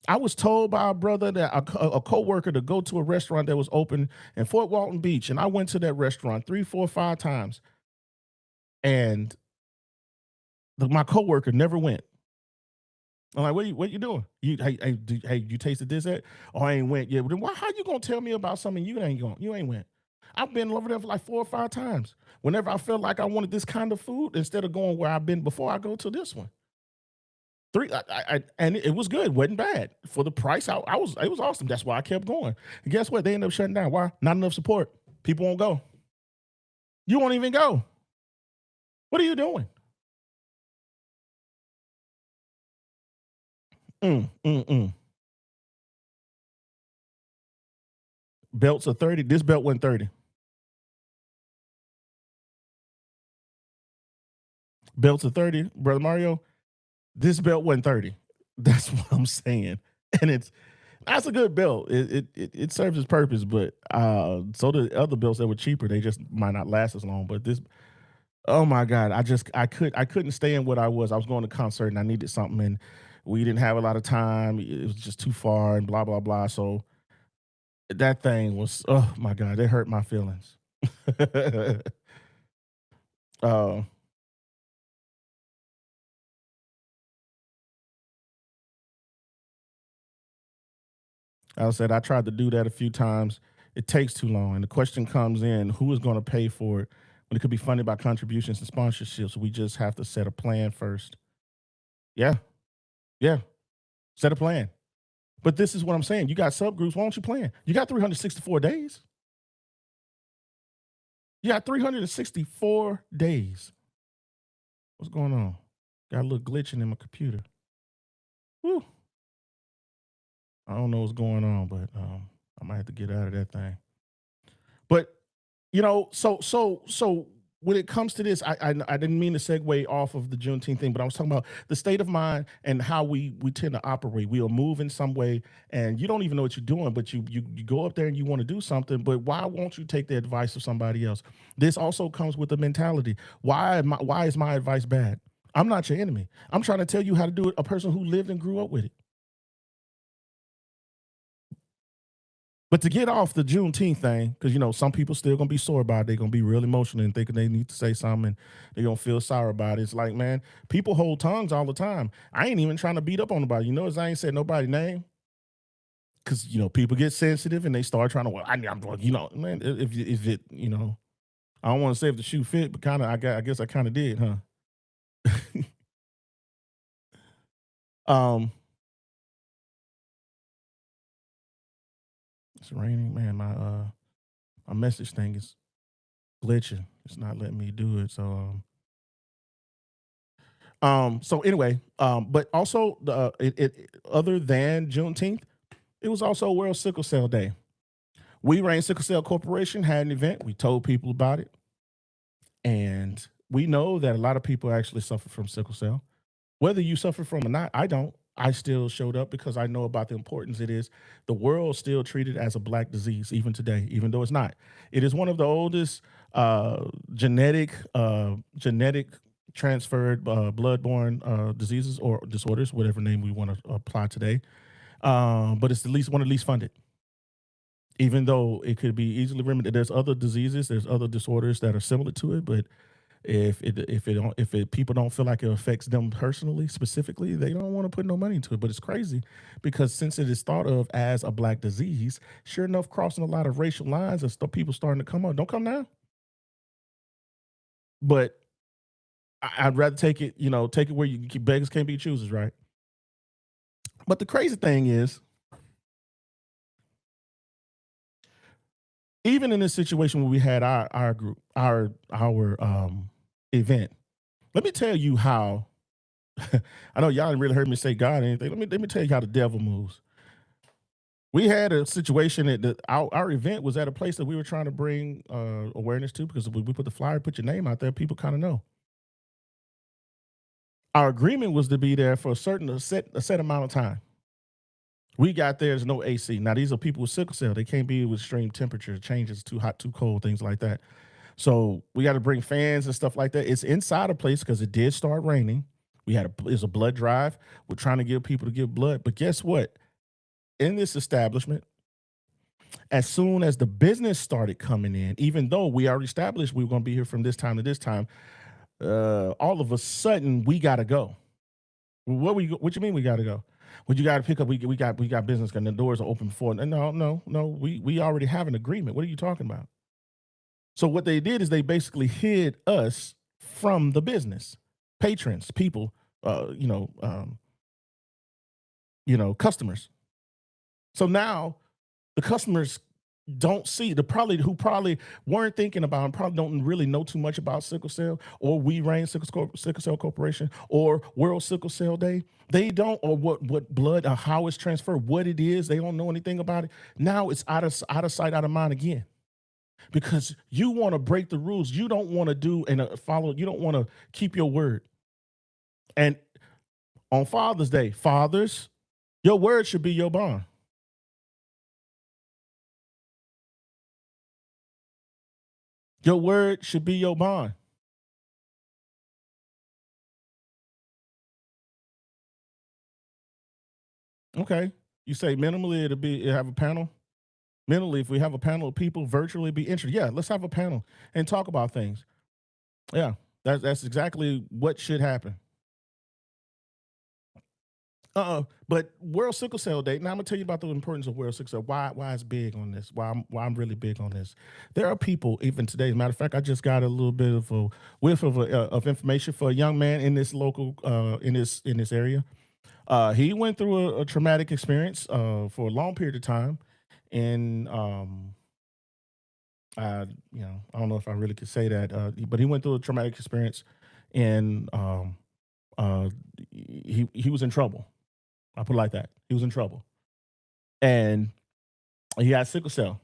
I was told by a brother that a coworker to go to a restaurant that was open in Fort Walton Beach, and I went to that restaurant 3, 4, 5 times, and my coworker never went. I'm like, what you doing? You tasted this at? Oh, I ain't went yet. Well, then how you gonna tell me about something you ain't went? I've been over there for like 4 or 5 times. Whenever I felt like I wanted this kind of food, instead of going where I've been before, I go to this one. Three, and it was good, wasn't bad for the price. It was awesome. That's why I kept going. And guess what? They ended up shutting down. Why? Not enough support. People won't go. You won't even go. What are you doing? Mm. Belts are 30. This belt went 30. Belts are 30, brother Mario. This belt went 30. That's what I'm saying. And that's a good belt. It serves its purpose, but so the other belts that were cheaper, they just might not last as long. But this, oh my God, I couldn't stay in what I was. I was going to concert and I needed something, and we didn't have a lot of time. It was just too far and blah blah blah. So That thing was, oh my God, it hurt my feelings. uh, I said I tried to do that a few times. It takes too long, and the question comes in: who is going to pay for it? When it could be funded by contributions and sponsorships, we just have to set a plan first. Yeah, yeah, set a plan. But this is what I'm saying. You got subgroups. Why don't you plan? You got 364 days. You got 364 days. What's going on? Got a little glitching in my computer. Whew. I don't know what's going on, but I might have to get out of that thing. But so when it comes to this, I didn't mean to segue off of the Juneteenth thing, but I was talking about the state of mind and how we tend to operate. We'll move in some way, and you don't even know what you're doing, but you go up there and you want to do something. But why won't you take the advice of somebody else? This also comes with the mentality. Why is my advice bad? I'm not your enemy. I'm trying to tell you how to do it. A person who lived and grew up with it. But to get off the Juneteenth thing, because some people still gonna be sore about it. They're gonna be real emotional and thinking they need to say something, and they're gonna feel sorry about it. It's like, man, people hold tongues all the time. I ain't even trying to beat up on nobody. As I ain't said nobody's name, because people get sensitive and they start trying to. Well, man, if it, I don't want to say if the shoe fit, but kind of, I guess I kind of did, huh? um, it's raining, man. My message thing is glitching. It's not letting me do it. So anyway, but also other than Juneteenth, it was also World Sickle Cell Day. We Reign Sickle Cell Corporation had an event. We told people about it, and we know that a lot of people actually suffer from sickle cell. Whether you suffer from or not, I don't. I still showed up because I know about the importance it is. The world still treated as a black disease even today, even though it's not. It is one of the oldest genetic transferred bloodborne diseases or disorders, whatever name we want to apply today. But it's the least one of the least funded. Even though it could be easily remedied, there's other diseases, there's other disorders that are similar to it, but if people don't feel like it affects them personally, specifically, they don't want to put no money into it. But it's crazy because since it is thought of as a black disease, sure enough, crossing a lot of racial lines and stuff, people starting to come on. Don't come now, but I'd rather take it. Take it where you keep beggars can't be choosers, right? But the crazy thing is, even in this situation where we had our group, our event, let me tell you how. I know y'all didn't really heard me say God or anything. Let me tell you how the devil moves. We had a situation that our event was at a place that we were trying to bring awareness to because we put the flyer, put your name out there, people kind of know. Our agreement was to be there for a set amount of time. We got there, there's no AC. Now these are people with sickle cell. They can't be with extreme temperature changes, too hot, too cold, things like that. So we got to bring fans and stuff like that. It's inside a place because it did start raining. It's a blood drive. We're trying to get people to give blood, but guess what? In this establishment, as soon as the business started coming in, even though we already established we were going to be here from this time to this time, all of a sudden we got to go. What you mean we got to go? Well, you got to pick up. We got business and the doors are open for. No. We already have an agreement. What are you talking about? So what they did is they basically hid us from the business, patrons, people, uh, you know, um, customers. So now the customers don't see the probably weren't thinking about and probably don't really know too much about sickle cell or We Reign Sickle Cell Corporation or World Sickle Cell Day. They don't or what blood or how it's transferred, what it is. They don't know anything about it. Now it's out of sight, out of mind again because you want to break the rules. You don't want to do and follow. You don't want to keep your word. And on Father's Day, fathers, your word should be your bond. Your word should be your bond. Okay. You say minimally it'll have a panel. Mentally, if we have a panel of people virtually be interested, yeah, let's have a panel and talk about things. Yeah, that's exactly what should happen. But World Sickle Cell Day. Now I'm gonna tell you about the importance of World Sickle Cell. Why it's big on this? Why I'm really big on this? There are people even today. As a matter of fact, I just got a little bit of a whiff of information for a young man in this local in this area. He went through a traumatic experience for a long period of time, and I don't know if I really could say that, but he went through a traumatic experience, and uh, he was in trouble. I put it like that. He was in trouble, and he had sickle cell.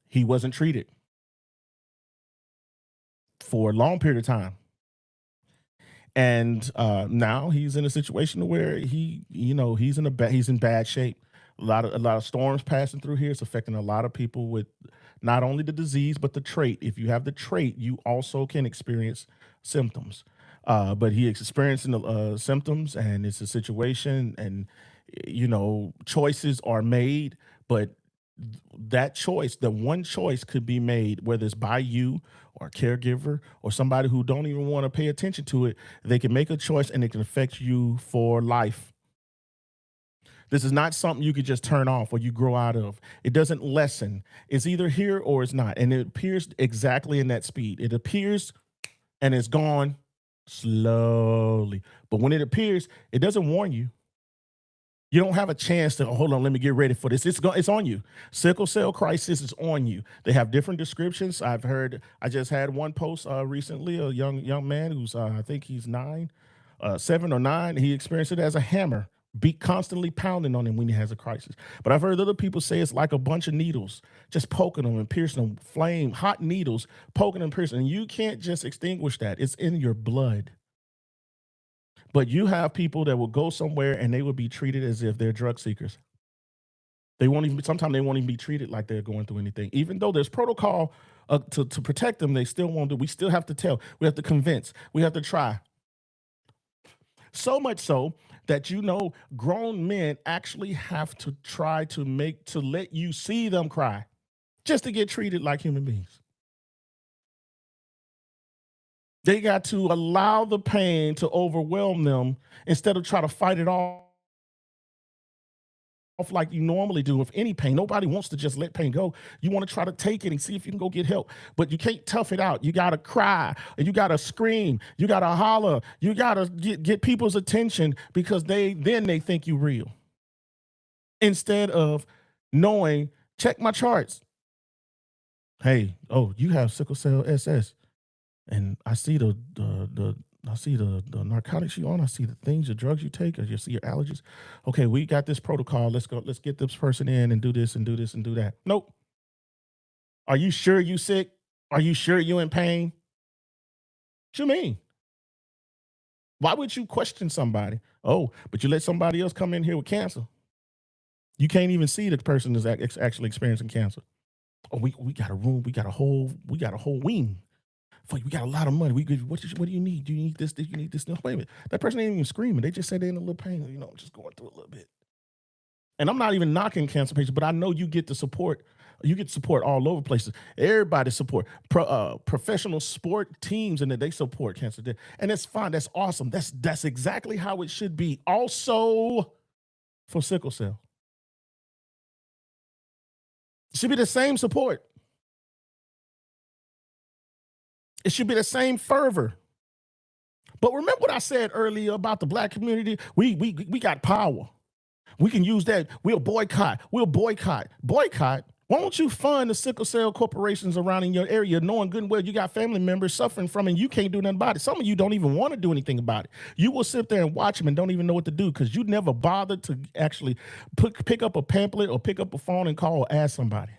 He wasn't treated for a long period of time, and now he's in a situation where he's in bad shape. A lot of storms passing through here. It's affecting a lot of people with not only the disease but the trait. If you have the trait, you also can experience symptoms. But he is experiencing the symptoms, and it's a situation, and choices are made, but that choice, the one choice could be made, whether it's by you or a caregiver or somebody who don't even want to pay attention to it. They can make a choice and it can affect you for life. This is not something you could just turn off or you grow out of. It doesn't lessen. It's either here or it's not. And it appears exactly in that speed. It appears and it's gone slowly. But when it appears, it doesn't warn you. You don't have a chance to hold on. Let me get ready for this. It's on you. Sickle cell crisis is on you. They have different descriptions. I've heard. I just had one post recently. A young man who's I think he's 7 or 9. He experienced it as a hammer, beat constantly pounding on him when he has a crisis. But I've heard other people say it's like a bunch of needles, just poking them and piercing them, flame hot needles poking and piercing. And you can't just extinguish that. It's in your blood. But you have people that will go somewhere and they will be treated as if they're drug seekers. They won't even sometimes they won't even be treated like they're going through anything. Even though there's protocol to protect them, they still won't do. We still have to tell. We have to convince. We have to try. So much so that grown men actually have to try to let you see them cry just to get treated like human beings. They got to allow the pain to overwhelm them instead of try to fight it off like you normally do with any pain. Nobody wants to just let pain go. You want to try to take it and see if you can go get help, but you can't tough it out. You got to cry and you got to scream. You got to holler. You got to get people's attention because they think you real instead of knowing, check my charts. Hey, oh, you have sickle cell SS. And I see the narcotics you on. I see the things, the drugs you take. I just see your allergies. Okay, we got this protocol. Let's go. Let's get this person in and do this and do this and do that. Nope. Are you sure you sick? Are you sure you in pain? What you mean? Why would you question somebody? Oh, but you let somebody else come in here with cancer. You can't even see the person is actually experiencing cancer. Oh, we got a room. We got a whole wing for you. We got a lot of money. What do you need? Do you need this? Do you need this? No, wait a minute. That person ain't even screaming. They just said they're in a little pain, just going through a little bit. And I'm not even knocking cancer patients, but I know you get the support. You get support all over places. Everybody support professional sport teams, and that they support cancer. And that's fine. That's awesome. That's exactly how it should be. Also for sickle cell, it should be the same support. It should be the same fervor. But remember what I said earlier about the black community? We got power. We can use that. We'll boycott. We'll boycott. Boycott. Why don't you fund the sickle cell corporations around in your area, knowing good and well you got family members suffering from it and you can't do nothing about it? Some of you don't even want to do anything about it. You will sit there and watch them and don't even know what to do because you never bothered to actually pick up a pamphlet or pick up a phone and call or ask somebody.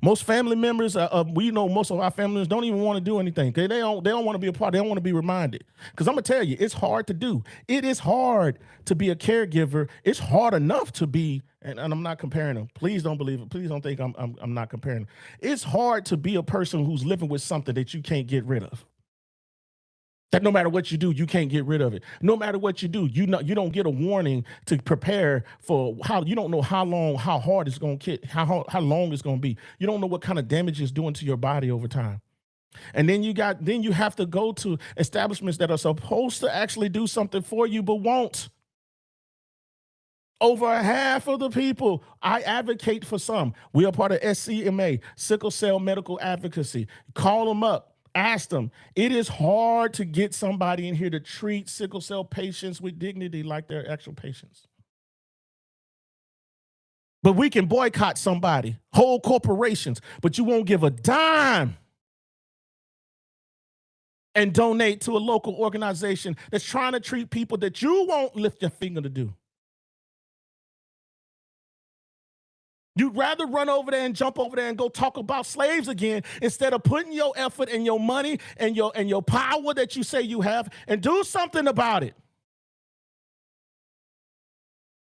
Most family members, we know most of our family members don't even want to do anything. They don't want to be a part. They don't want to be reminded. Because I'm gonna tell you, it's hard to do. It is hard to be a caregiver. It's hard enough to be, and I'm not comparing them. Please don't believe it. Please don't think I'm not comparing them. It's hard to be a person who's living with something that you can't get rid of. That no matter what you do, you can't get rid of it. No matter what you do, you don't get a warning to prepare for how you don't know how long, how hard it's going to get, how long it's going to be. You don't know what kind of damage it's doing to your body over time. And then you have to go to establishments that are supposed to actually do something for you but won't. Over half of the people, I advocate for some. We are part of SCMA, Sickle Cell Medical Advocacy. Call them up, ask them. It is hard to get somebody in here to treat sickle cell patients with dignity like they're actual patients. But we can boycott somebody, whole corporations, but you won't give a dime and donate to a local organization that's trying to treat people that you won't lift your finger to do. You'd rather run over there and jump over there and go talk about slaves again instead of putting your effort and your money and your power that you say you have and do something about it.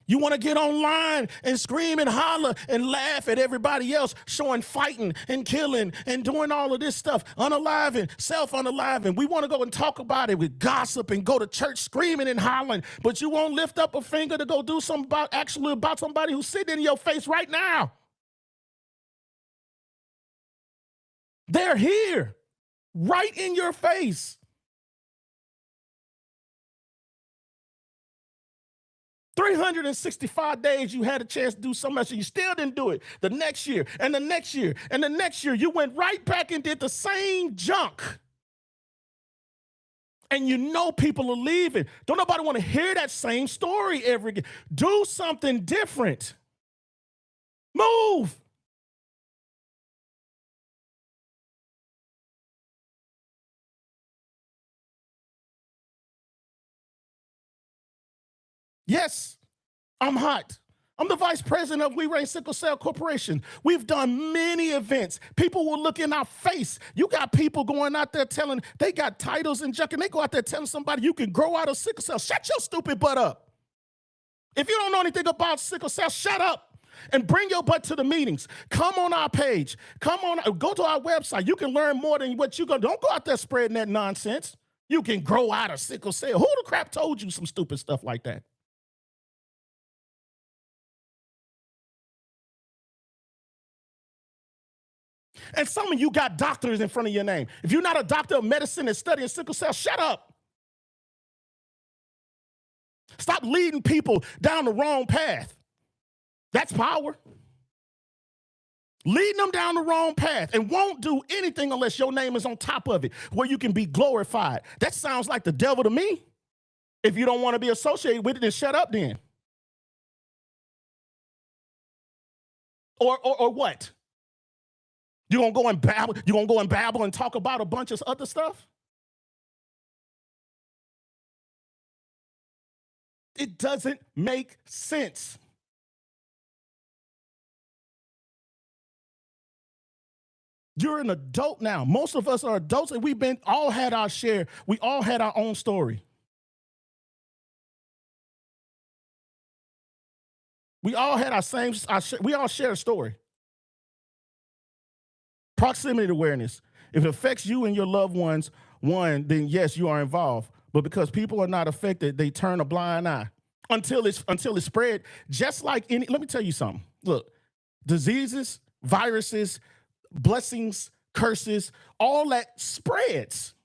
You want to get online and scream and holler and laugh at everybody else showing fighting and killing and doing all of this stuff, unaliving, self-unaliving. We want to go and talk about it with gossip and go to church screaming and hollering, but you won't lift up a finger to go do something about somebody who's sitting in your face right now. They're here, right in your face. 365 days you had a chance to do so much and you still didn't do it. The next year and the next year and the next year, you went right back and did the same junk. And you know people are leaving. Don't nobody want to hear that same story ever again. Do something different. Move. Yes, I'm hot. I'm the vice president of We Raise Sickle Cell Corporation. We've done many events. People will look in our face. You got people going out there telling, they got titles and junk, and they go out there telling somebody you can grow out of sickle cell. Shut your stupid butt up. If you don't know anything about sickle cell, shut up and bring your butt to the meetings. Come on our page. Go to our website. You can learn more than what you're going to. Don't go out there spreading that nonsense. You can grow out of sickle cell. Who the crap told you some stupid stuff like that? And some of you got doctors in front of your name. If you're not a doctor of medicine and studying sickle cell, shut up. Stop leading people down the wrong path. That's power. Leading them down the wrong path and won't do anything unless your name is on top of it, where you can be glorified. That sounds like the devil to me. If you don't want to be associated with it, then shut up then. Or what? You're gonna go and babble, and talk about a bunch of other stuff? It doesn't make sense. You're an adult now. Most of us are adults, and we've all had our share. We all had our own story. We all had we all share a story. Proximity awareness. If it affects you and your loved ones, then yes, you are involved. But because people are not affected, they turn a blind eye until it's spread. Just like let me tell you something. Look, diseases, viruses, blessings, curses, all that spreads,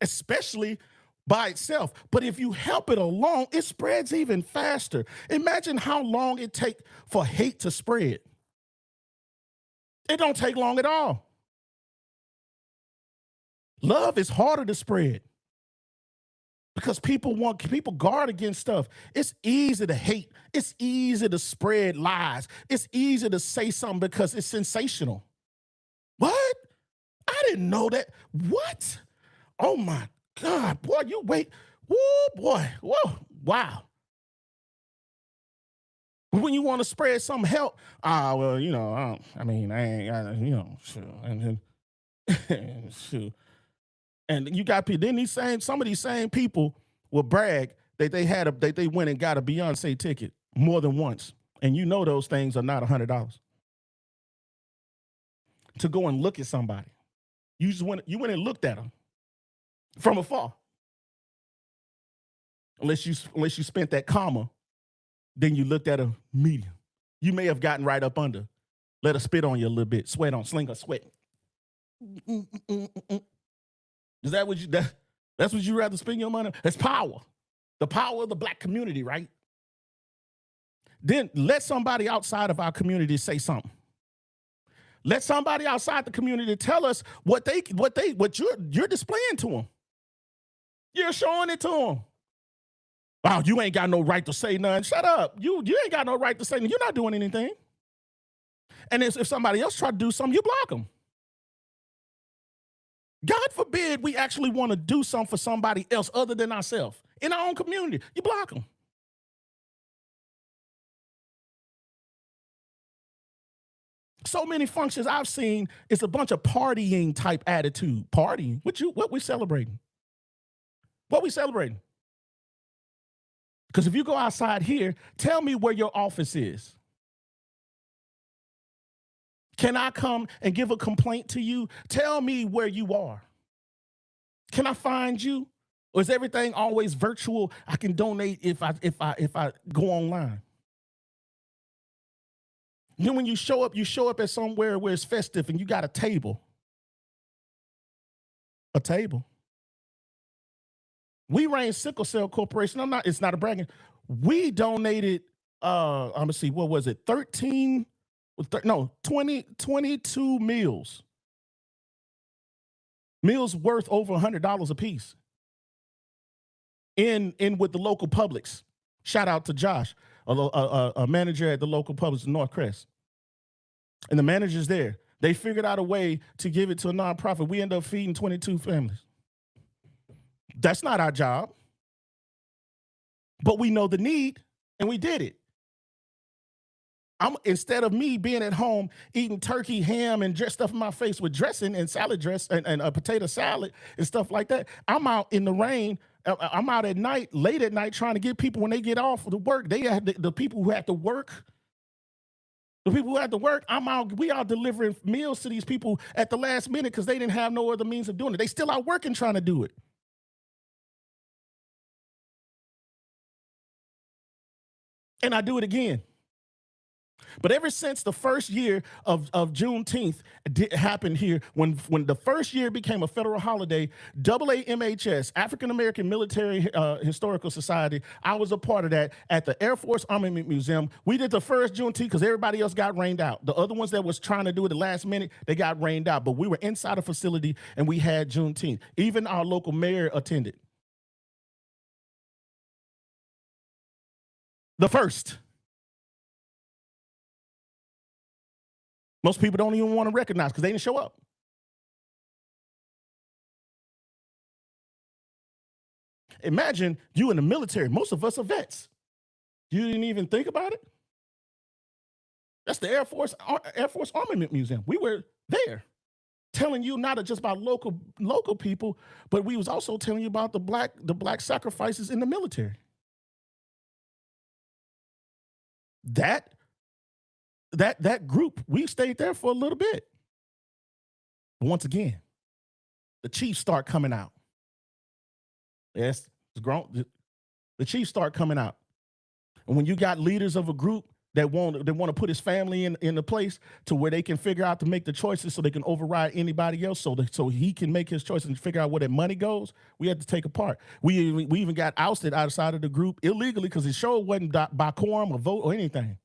especially by itself. But if you help it along, it spreads even faster. Imagine how long it takes for hate to spread. It don't take long at all. Love is harder to spread because people guard against stuff. It's easy to hate. It's easy to spread lies. It's easy to say something because it's sensational. What? I didn't know that. What? Oh my God, boy, you wait. Whoa, boy. Whoa, wow. When you want to spread some help, well, you know, I mean, I ain't, you know, shoot, and then, shoot. And you got people. Then some of these same people will brag that they went and got a Beyonce ticket more than once, and you know those things are not $100 to go and look at somebody. You went and looked at them. from afar. Unless you spent that comma, then you looked at a medium. You may have gotten right up under, let her spit on you a little bit, sling her sweat. Is that what that's what you rather spend your money? It's power. The power of the black community, right? Then let somebody outside of our community say something. Let somebody outside the community tell us what you're displaying to them. You're showing it to them. Wow, you ain't got no right to say nothing. Shut up. You ain't got no right to say nothing. You're not doing anything. And if somebody else try to do something, you block them. God forbid we actually want to do something for somebody else other than ourselves in our own community. You block them. So many functions I've seen, it's a bunch of partying type attitude. Partying? What we celebrating? What we celebrating? Because if you go outside here, tell me where your office is. Can I come and give a complaint to you? Tell me where you are. Can I find you? Or is everything always virtual? I can donate if I go online. Then when you show up at somewhere where it's festive and you got a table. A table. We ran Sickle Cell Corporation. It's not a bragging. We donated, I'm gonna see, what was it? 22 meals. Meals worth over $100 a piece. In with the local Publix. Shout out to Josh, a manager at the local Publix in North Crest. And the manager's there. They figured out a way to give it to a nonprofit. We end up feeding 22 families. That's not our job. But we know the need, and we did it. Instead of me being at home eating turkey, ham, and stuff in my face with dressing and salad dress and a potato salad and stuff like that, I'm out in the rain. I'm out at night, late at night, trying to get people when they get off of the work. They have the people who have to work. The people who have to work, we are delivering meals to these people at the last minute because they didn't have no other means of doing it. They still out working trying to do it. And I do it again. But ever since the first year of Juneteenth happened here, when the first year became a federal holiday, AAMHS, African American Military Historical Society, I was a part of that at the Air Force Armament Museum. We did the first Juneteenth because everybody else got rained out. The other ones that was trying to do it the last minute, they got rained out. But we were inside a facility and we had Juneteenth. Even our local mayor attended. The first. Most people don't even want to recognize because they didn't show up. Imagine you in the military. Most of us are vets. You didn't even think about it. That's the Air Force Armament Museum. We were there, telling you not just about local people, but we was also telling you about the black sacrifices in the military. That group, we stayed there for a little bit. But once again, the Chiefs start coming out. Yes, it's grown. The Chiefs start coming out. And when you got leaders of a group that want to put his family in a place to where they can figure out to make the choices so they can override anybody else so he can make his choices and figure out where that money goes, we had to take apart. We even got ousted outside of the group illegally because it sure wasn't by quorum or vote or anything.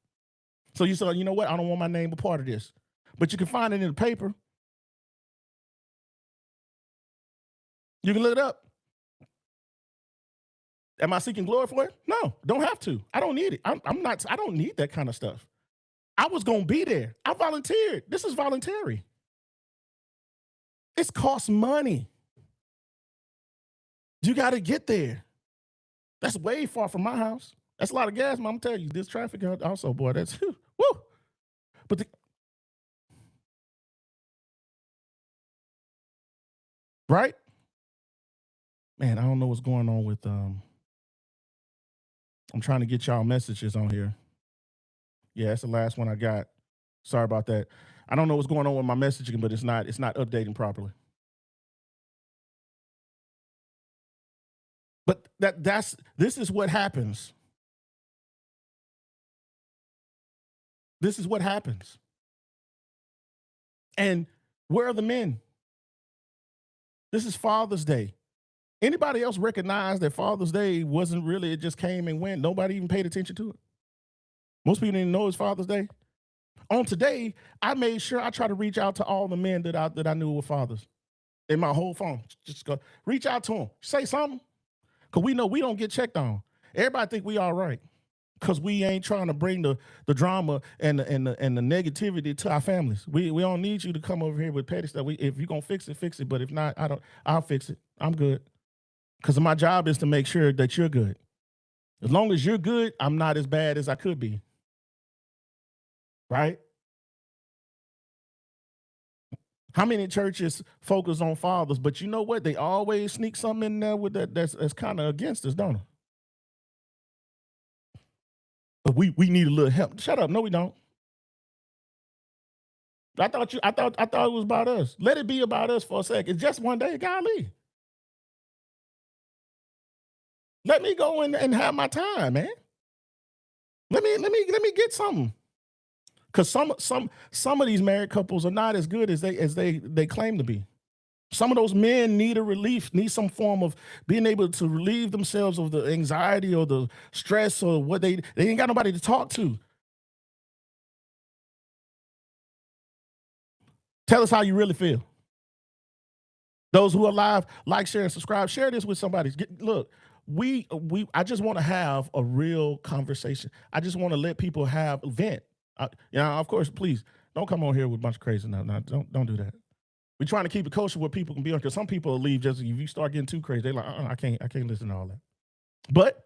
So you said, you know what? I don't want my name a part of this. But you can find it in the paper. You can look it up. Am I seeking glory for it? No, don't have to. I don't need it. I don't need that kind of stuff. I was going to be there. I volunteered. This is voluntary. It's cost money. You got to get there. That's way far from my house. That's a lot of gas, Mom. I'm telling you, this traffic also, boy, that's woo. But right? Man, I don't know what's going on with I'm trying to get y'all messages on here. Yeah, that's the last one I got. Sorry about that. I don't know what's going on with my messaging, but it's not updating properly. But this is what happens. This is what happens. And where are the men? This is Father's Day. Anybody else recognize that Father's Day wasn't really, it just came and went? Nobody even paid attention to it. Most people didn't know it's Father's Day. On today, I made sure I try to reach out to all the men that I knew were fathers in my whole phone. Just go reach out to them, say something, because we know we don't get checked on. Everybody think we all right because we ain't trying to bring the drama and the negativity to our families. We don't need you to come over here with petty stuff. If you're gonna fix it, fix it. But if not, I'll fix it. I'm good. Because my job is to make sure that you're good. As long as you're good, I'm not as bad as I could be. Right? How many churches focus on fathers, but you know what? They always sneak something in there with that's kind of against us, don't they? But we need a little help. Shut up. No, we don't. I thought it was about us. Let it be about us for a second. It's just one day, golly. Let me go and have my time, man. Let me get something. Because some of these married couples are not as good as they claim to be. Some of those men need a relief, need some form of being able to relieve themselves of the anxiety or the stress or what they ain't got nobody to talk to. Tell us how you really feel. Those who are live, like, share, and subscribe. Share this with somebody. Look, I just want to have a real conversation. I just want to let people have vent. Of course, please don't come on here with a bunch of crazy. No, don't do that. We're trying to keep it kosher where people can be on, because some people will leave just if you start getting too crazy. They're like, I can't listen to all that. But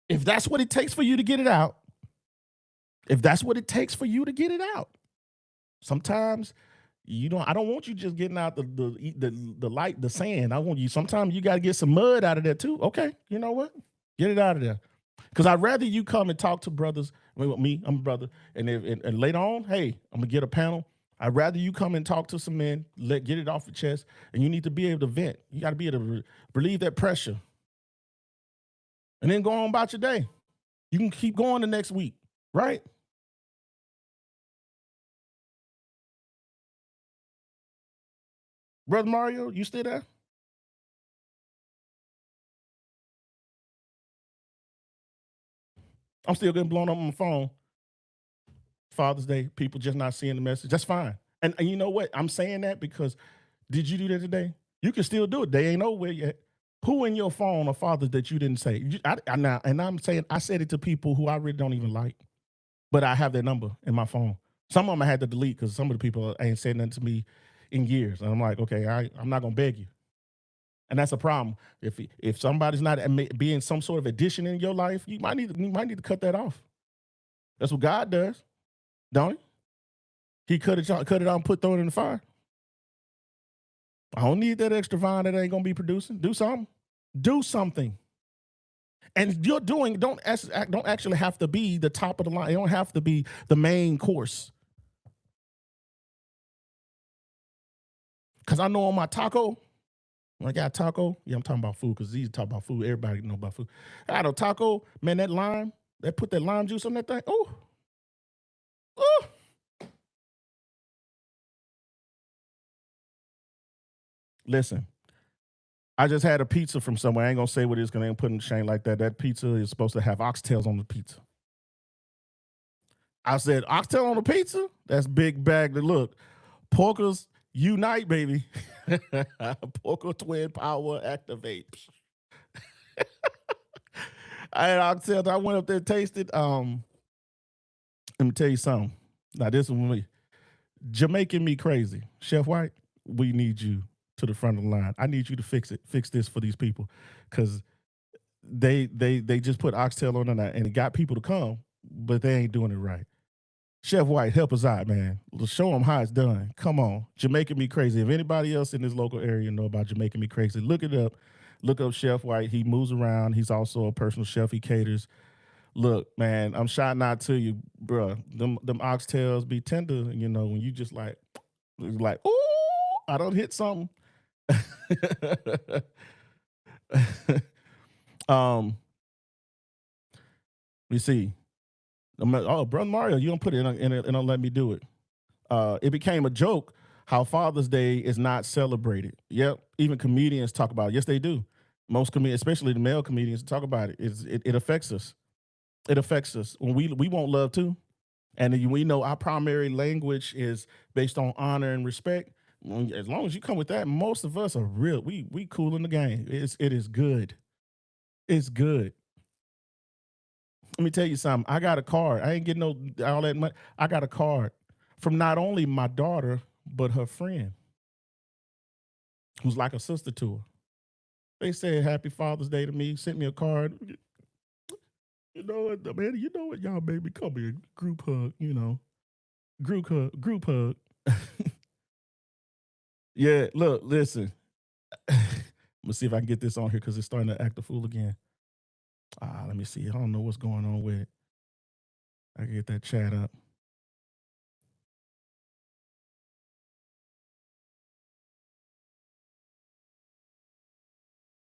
if that's what it takes for you to get it out, sometimes I don't want you just getting out the light, the sand. I want you, sometimes you got to get some mud out of there too. Okay, you know what? Get it out of there. Because I'd rather you come and talk to brothers. Me, I'm a brother. And later on, hey, I'm going to get a panel. I'd rather you come and talk to some men, get it off your chest, and you need to be able to vent. You got to be able to relieve that pressure. And then go on about your day. You can keep going the next week, right? Brother Mario, you still there? I'm still getting blown up on my phone. Father's Day, people just not seeing the message. That's fine. And you know what? I'm saying that because did you do that today? You can still do it. They ain't over yet. Who in your phone are fathers that you didn't say? I'm saying I said it to people who I really don't even like, but I have their number in my phone. Some of them I had to delete because some of the people ain't saying nothing to me in years. And I'm like, okay, I'm not gonna beg you. And that's a problem. If somebody's not being some sort of addition in your life, you might need to cut that off. That's what God does, don't he? He cut it out and throw it in the fire. I don't need that extra vine that ain't gonna be producing. Do something. Do something. And you're doing don't actually have to be the top of the line. It don't have to be the main course. Because I know on my taco, when I got taco, yeah, I'm talking about food because these talk about food. Everybody know about food. I got a taco, man. That lime, put that lime juice on that thing. Oh, oh. Listen, I just had a pizza from somewhere. I ain't gonna say what it is because I ain't putting shame like that. That pizza is supposed to have oxtails on the pizza. I said, oxtail on the pizza? That's big bag. To look, Porkers unite, baby. Porker twin power activate. I had oxtails. I went up there, tasted. Let me tell you something. Now this one me, Jamaican me crazy. Chef White, we need you to the front of the line. I need you to fix this for these people, because they just put oxtail on it and it got people to come, but they ain't doing it right. Chef White, help us out, man. Show them how it's done. Come on, Jamaican me crazy. If anybody else in this local area know about Jamaican me crazy, look it up. Look up Chef White. He moves around. He's also a personal chef. He caters. Look, man, I'm shouting out to you, bro. Them oxtails be tender, when you just like, ooh, I don't hit something. um, let me see. Oh, brother Mario, you don't put it and don't let me do it. It became a joke how Father's Day is not celebrated. Yep, even comedians talk about it. Yes, they do. Most comedians, especially the male comedians, talk about it. It affects us. It affects us when we want love too, and we know our primary language is based on honor and respect. As long as you come with that, most of us are real. We cool in the game. It is good. It's good. Let me tell you something. I got a card. I ain't getting no all that money. I got a card from not only my daughter but her friend, who's like a sister to her. They said Happy Father's Day to me. Sent me a card. You know what, man? You know what, y'all made me come here. Group hug. You know, group hug. Group hug. Yeah. Look, listen. I'm gonna see if I can get this on here because it's starting to act a fool again. Let me see. I don't know what's going on with it. I can get that chat up.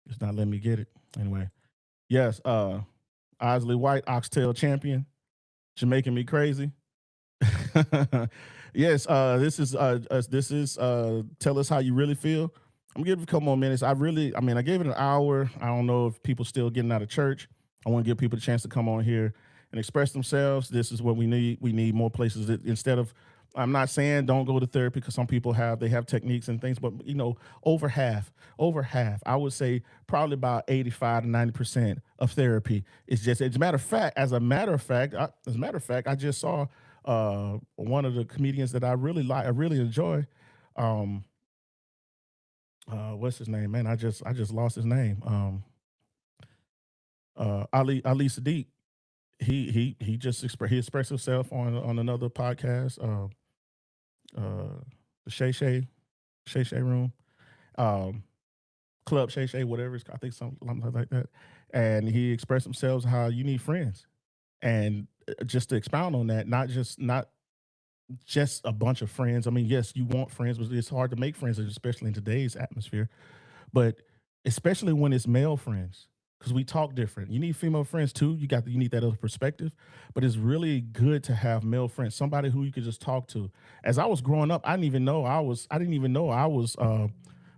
It's not letting me get it. Anyway, yes. Isley White, Oxtail champion, Jamaican me crazy. Yes. This is tell us how you really feel. I'm gonna give it a couple more minutes. I gave it an hour. I don't know if people still getting out of church. I want to give people a chance to come on here and express themselves. This is what we need. We need more places that instead of. I'm not saying don't go to therapy because some people have techniques and things, but over half, I would say probably about 85 to 90% of therapy is just. As a matter of fact, I just saw one of the comedians that I really like, I really enjoy. Um, what's his name, man? I just lost his name. Ali Sadiq. He just he expressed himself on another podcast. The Shay Room, um, Club Shay, whatever it's, I think something like that. And he expressed himself how you need friends, and just to expound on that, not just a bunch of friends. I mean, yes, you want friends, but it's hard to make friends, especially in today's atmosphere. But especially when it's male friends, because we talk different. You need female friends too. You need that other perspective, but it's really good to have male friends, somebody who you could just talk to. As I was growing up, I didn't even know I was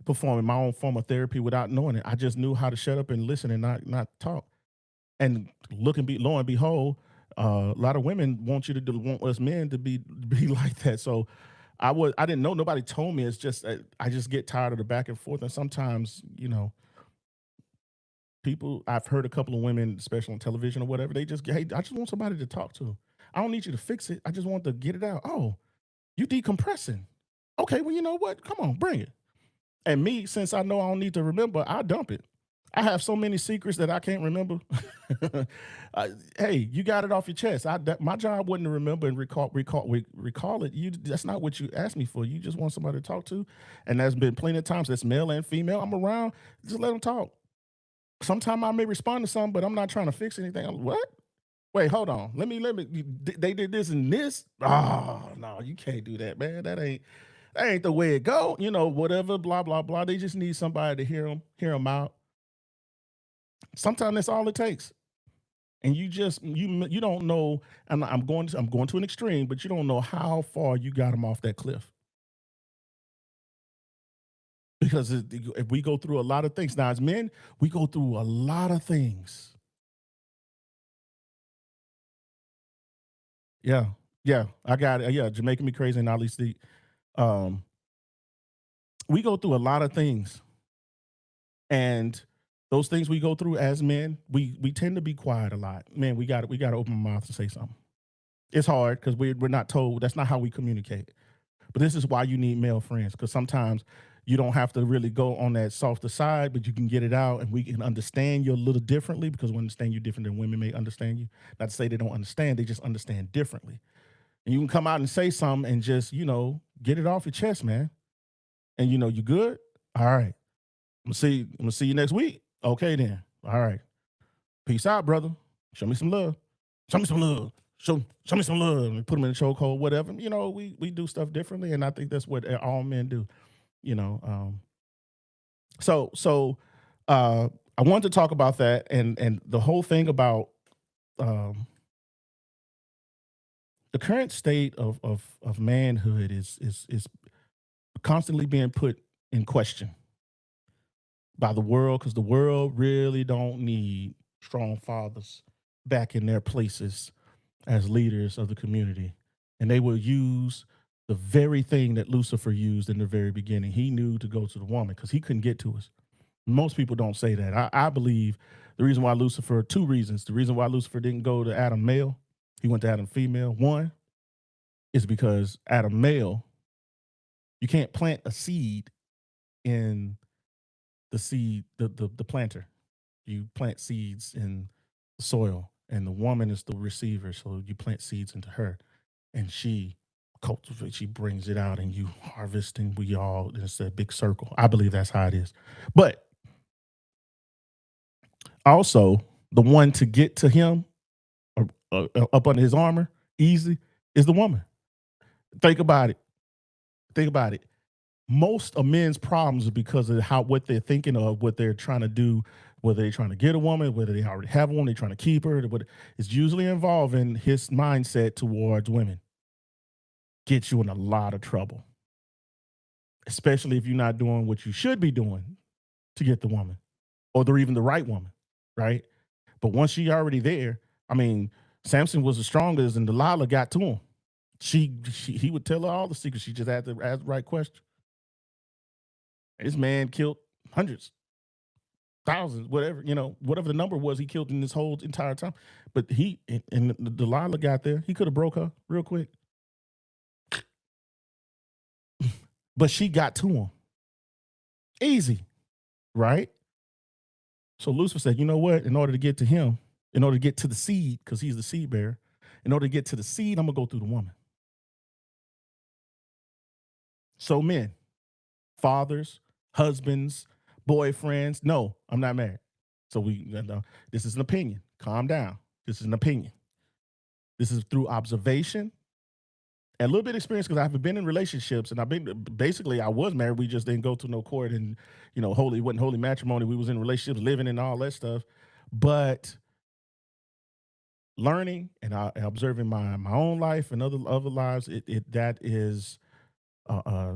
performing my own form of therapy without knowing it. I just knew how to shut up and listen and not talk. And lo and behold, a lot of women want us men to be like that. So I didn't know. Nobody told me. It's just I just get tired of the back and forth, and sometimes people. I've heard a couple of women, especially on television or whatever. They just hey, I just want somebody to talk to. I don't need you to fix it. I just want to get it out. Oh, you decompressing? Okay, well you know what? Come on, bring it. And me, since I know I don't need to remember, I dump it. I have so many secrets that I can't remember. Hey, you got it off your chest. My job wasn't to remember and recall it. That's not what you asked me for. You just want somebody to talk to, and there's been plenty of times that's male and female. I'm around. Just let them talk. Sometimes I may respond to something, but I'm not trying to fix anything. What? Wait, hold on. Let me. They did this and this. Oh no, you can't do that, man. That ain't the way it go. Whatever. Blah blah blah. They just need somebody to hear them out. Sometimes that's all it takes. And you don't know. And I'm going to an extreme, but you don't know how far you got them off that cliff because if we go through a lot of things now as men, we go through a lot of things. Yeah, yeah, I got it. Yeah, Jamaican me crazy and Ali Steep. Um, we go through a lot of things, and those things we go through as men, we tend to be quiet a lot. Man, we got to open our mouth and say something. It's hard because we're not told. That's not how we communicate. But this is why you need male friends because sometimes you don't have to really go on that softer side, but you can get it out and we can understand you a little differently because we understand you different than women may understand you. Not to say they don't understand, they just understand differently. And you can come out and say something and just, get it off your chest, man. And you good? All right. I'm gonna see you next week. Okay then. All right. Peace out, brother. Show me some love. Show me some love. Show me some love. And put them in the chokehold, whatever. We do stuff differently, and I think that's what all men do. You know. So I wanted to talk about that and the whole thing about um, the current state of manhood is constantly being put in question by the world because the world really don't need strong fathers back in their places as leaders of the community. And they will use the very thing that Lucifer used in the very beginning. He knew to go to the woman because he couldn't get to us. Most people don't say that. I believe the reason why Lucifer, two reasons. The reason why Lucifer didn't go to Adam male, he went to Adam female. One is because Adam male, you can't plant a seed in the seed, the planter. You plant seeds in the soil, and the woman is the receiver. So you plant seeds into her, and she cultivates, she brings it out, and you harvest, and we all, it's a big circle. I believe that's how it is. But also, the one to get to him up under his armor easy is the woman. Think about it. Think about it. Most of men's problems are because of how what they're thinking of, what they're trying to do, whether they're trying to get a woman, whether they already have one, they're trying to keep her. What it's usually involving his mindset towards women. Gets you in a lot of trouble, especially if you're not doing what you should be doing to get the woman, or they're even the right woman, right? But once she already there, I mean, Samson was the strongest, and Delilah got to him. She he would tell her all the secrets. She just had to ask the right question. This man killed hundreds, thousands, whatever, whatever the number was he killed in this whole entire time. But and Delilah got there. He could have broke her real quick, but she got to him easy, right? So Lucifer said, you know what? In order to get to him, in order to get to the seed, because he's the seed bearer, in order to get to the seed, I'm gonna go through the woman. So men, fathers, husbands, boyfriends. No, I'm not married. So this is an opinion. Calm down. This is an opinion. This is through observation and a little bit of experience because I've been in relationships and I've been basically I was married. We just didn't go to no court and holy wasn't holy matrimony. We was in relationships, living and all that stuff. But learning and observing my own life and other lives, that is uh, uh,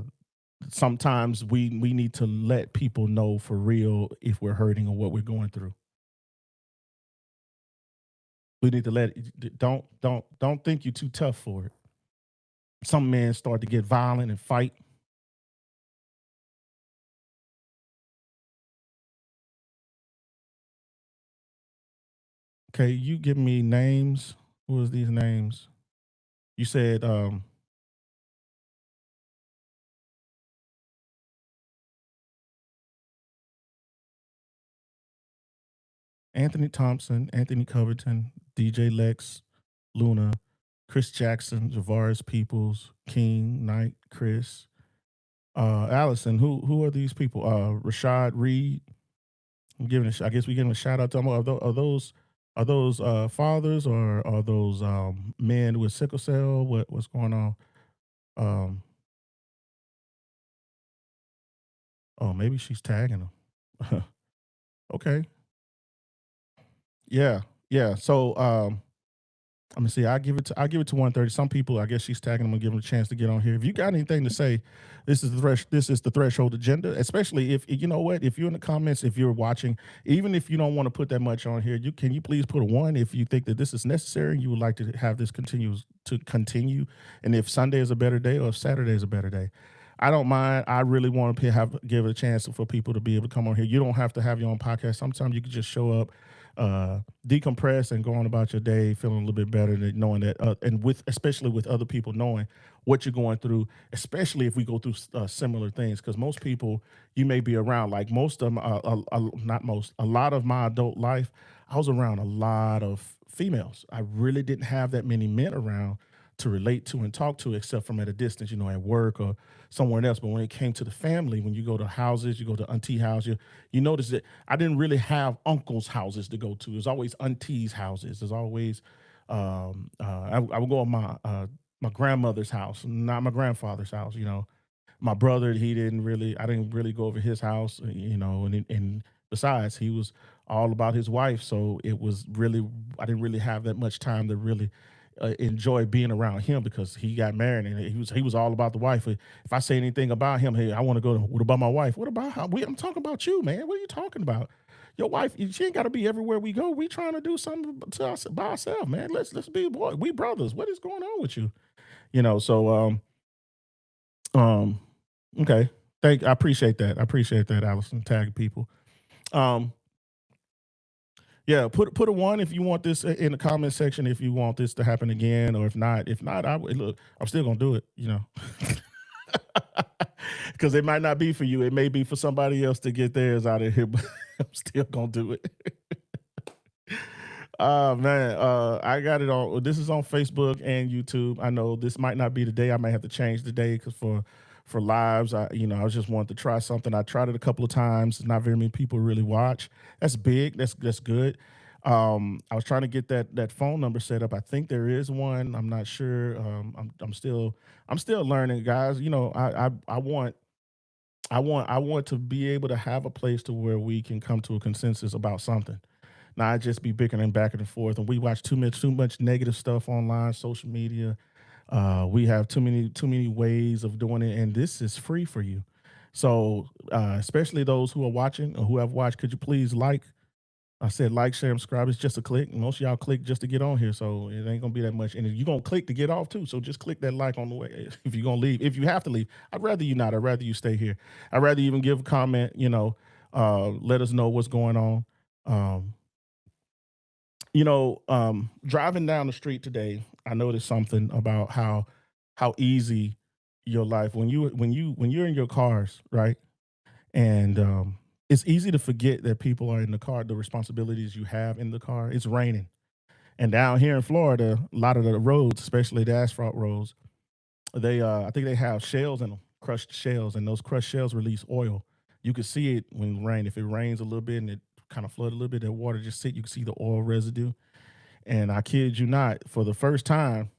sometimes we need to let people know for real if we're hurting or what we're going through. We need to don't think you're too tough for it. Some men start to get violent and fight. Okay, you give me names. Who is these names? You said Anthony Thompson, Anthony Covington, DJ Lex, Luna, Chris Jackson, Javaris Peoples, King, Knight, Chris, Allison. Who are these people? Rashad Reed. I guess we give him a shout out to them. Are those fathers or are those men with sickle cell? What's going on? Um, oh, maybe she's tagging them. Okay, yeah, yeah. So let me see. I give it to 130. Some people, I guess she's tagging them and giving them a chance to get on here. If you got anything to say, this is the threshold agenda. Especially if you know what, if you're in the comments, if you're watching, even if you don't want to put that much on here, you please put a one if you think that this is necessary and you would like to have this continue, and if Sunday is a better day or if Saturday is a better day. I don't mind. I really want to give it a chance for people to be able to come on here. You don't have to have your own podcast. Sometimes you can just show up, decompress and go on about your day feeling a little bit better than knowing that and with especially with other people knowing what you're going through, especially if we go through similar things, because most people you may be around, like most of them, not most, a lot of my adult life I was around a lot of females. I really didn't have that many men around to relate to and talk to except from at a distance, at work or somewhere else. But when it came to the family, when you go to houses, you go to auntie house, you notice that I didn't really have uncles' houses to go to. There's always aunties' houses. There's always I would go to my grandmother's house, not my grandfather's house. My brother, I didn't really go over his house, and Besides, he was all about his wife, so it was really I didn't really have that much time to really enjoy being around him because he got married and he was all about the wife. If I say anything about him, hey, I want to go to what about my wife? What about how I'm talking about you, man? What are you talking about? Your wife, she ain't got to be everywhere we go. We trying to do something to us by ourselves, man. Let's be boy. We brothers. What is going on with you? So um okay. I appreciate that. I appreciate that, Allison. Tag people. Um yeah, put a one if you want this in the comment section if you want this to happen again, or if not, look. I'm still gonna do it, because it might not be for you. It may be for somebody else to get theirs out of here, but I'm still gonna do it. Man, I got it on. This is on Facebook and YouTube. I know this might not be the day. I might have to change the day because for lives, I was just wanted to try something. I tried it a couple of times. Not very many people really watch. That's big. That's good. I was trying to get that phone number set up. I think there is one. I'm not sure. I'm still learning, guys. I want to be able to have a place to where we can come to a consensus about something, not just be bickering back and forth. And we watch too much negative stuff online, social media. We have too many ways of doing it, and this is free for you. So, especially those who are watching or who have watched, could you please like? I said like, share, and subscribe. It's just a click. Most of y'all click just to get on here, so it ain't gonna be that much. And you're gonna click to get off too. So just click that like on the way. If you're gonna leave, if you have to leave, I'd rather you not. I'd rather you stay here. I'd rather even give a comment. Let us know what's going on. Um, Driving down the street today, I noticed something about how easy your life when you're in your cars, right? And it's easy to forget that people are in the car, the responsibilities you have in the car. It's raining. And down here in Florida, a lot of the roads, especially the asphalt roads, they I think they have shells in them, crushed shells, and those crushed shells release oil. You can see it when it rain. If it rains a little bit and it kind of flood a little bit, that water just sit, you can see the oil residue. And I kid you not, for the first time,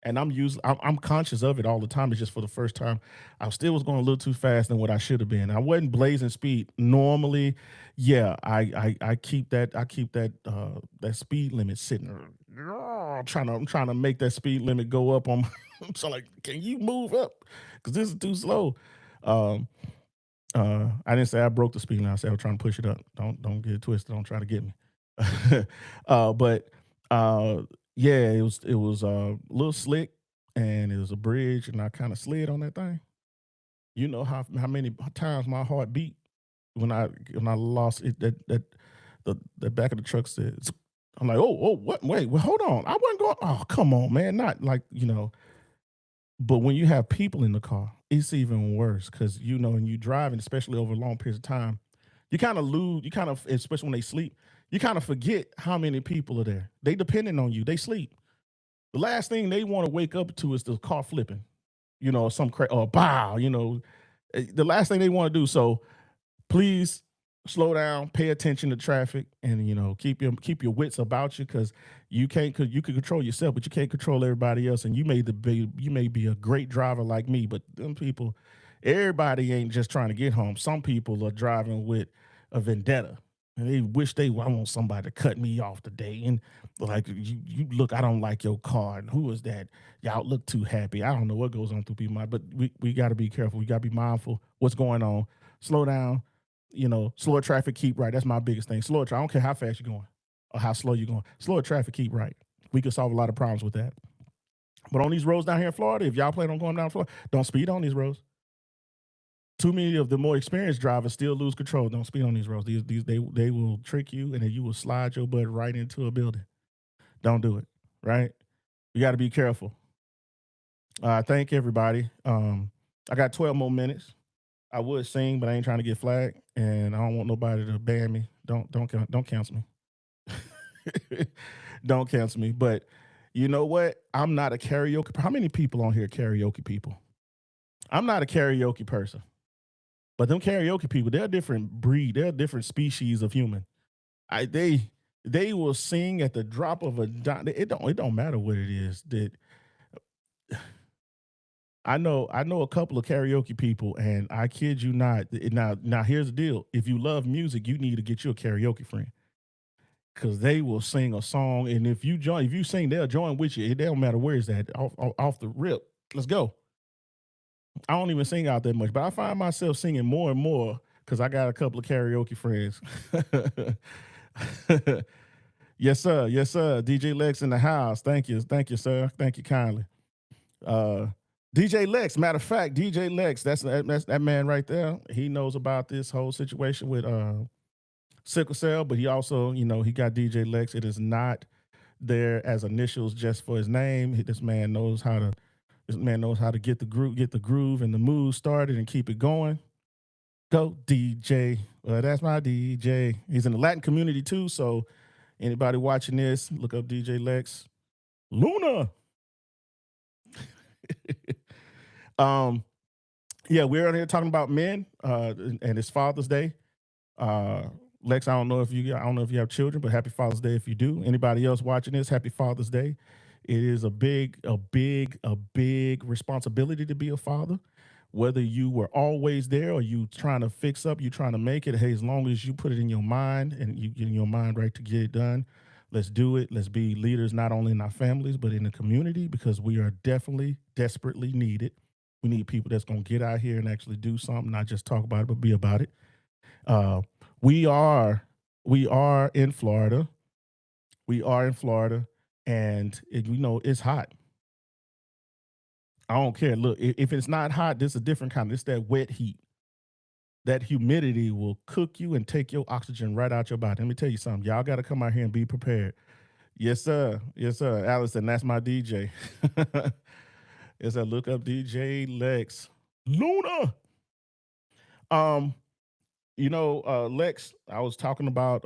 and I'm conscious of it all the time. It's just for the first time, I still was going a little too fast than what I should have been. I wasn't blazing speed. Normally, yeah, I keep that speed limit sitting. I'm trying to make that speed limit go up on. So like, can you move up? Because this is too slow. Um, I didn't say I broke the speed limit. I said I was trying to push it up. Don't get it twisted. Don't try to get me. But uh, yeah, it was a little slick, and it was a bridge, and I kind of slid on that thing. You know how many times my heart beat when I lost it. The back of the truck said, I'm like, oh, what? Wait, well, hold on. I wasn't going. Oh, come on, man. Not like. But when you have people in the car, it's even worse because when you driving, especially over long periods of time, you kind of lose. You kind of, especially when they sleep, you kind of forget how many people are there. They depending on you. They sleep. The last thing they want to wake up to is the car flipping. Or bow. The last thing they want to do. So please slow down, pay attention to traffic, and keep your wits about you because you can control yourself, but you can't control everybody else. And you may be a great driver like me, but them people, everybody ain't just trying to get home. Some people are driving with a vendetta. And they wish I want somebody to cut me off today. And like you look, I don't like your car. And who is that? Y'all look too happy. I don't know what goes on through people's mind, but we got to be careful. We got to be mindful what's going on. Slow down, slower traffic, keep right. That's my biggest thing. Slower traffic. I don't care how fast you're going or how slow you're going. Slower traffic, keep right. We could solve a lot of problems with that. But on these roads down here in Florida, if y'all plan on going down Florida, don't speed on these roads. Too many of the more experienced drivers still lose control. Don't speed on these roads. They will trick you, and then you will slide your butt right into a building. Don't do it. Right? You got to be careful. Thank everybody. I got 12 more minutes. I would sing, but I ain't trying to get flagged, and I don't want nobody to ban me. Don't cancel me. Don't cancel me. But you know what? I'm not a karaoke. How many people on here are karaoke people? I'm not a karaoke person. But them karaoke people, they're a different breed. They're a different species of human. I they will sing at the drop of a dime. It don't matter what it is. That I know a couple of karaoke people, and I kid you not. Now here's the deal: if you love music, you need to get you a karaoke friend because they will sing a song, and if you sing, they'll join with you. It don't matter where it's at, off the rip. Let's go. I don't even sing out that much, but I find myself singing more and more because I got a couple of karaoke friends. Yes, sir. Yes, sir. DJ Lex in the house. Thank you, sir. Thank you kindly. Uh, DJ Lex. Matter of fact, DJ Lex. That's that man right there. He knows about this whole situation with sickle cell, but he also, he got DJ Lex. It is not there as initials just for his name. This man knows how to. This man knows how to get the groove and the mood started and keep it going. Go DJ. That's my DJ. He's in the Latin community too. So anybody watching this, look up DJ Lex. Luna. um, yeah, we're on here talking about men, and it's Father's Day. Lex, I don't know if you have children, but happy Father's Day if you do. Anybody else watching this, happy Father's Day. It is a big responsibility to be a father. Whether you were always there or you trying to fix up, you trying to make it. Hey, as long as you put it in your mind and you get in your mind right to get it done, let's do it. Let's be leaders not only in our families but in the community because we are definitely desperately needed. We need people that's gonna get out here and actually do something, not just talk about it, but be about it. Uh, we are we are in Florida. We are in Florida, and it's hot. I don't care. Look, if it's not hot, this is a different kind. It's that wet heat. That humidity will cook you and take your oxygen right out your body. Let me tell you something. Y'all got to come out here and be prepared. Yes, sir. Yes, sir. Allison, that's my DJ. Yes, I look up DJ Lex Luna. Um, Lex, I was talking about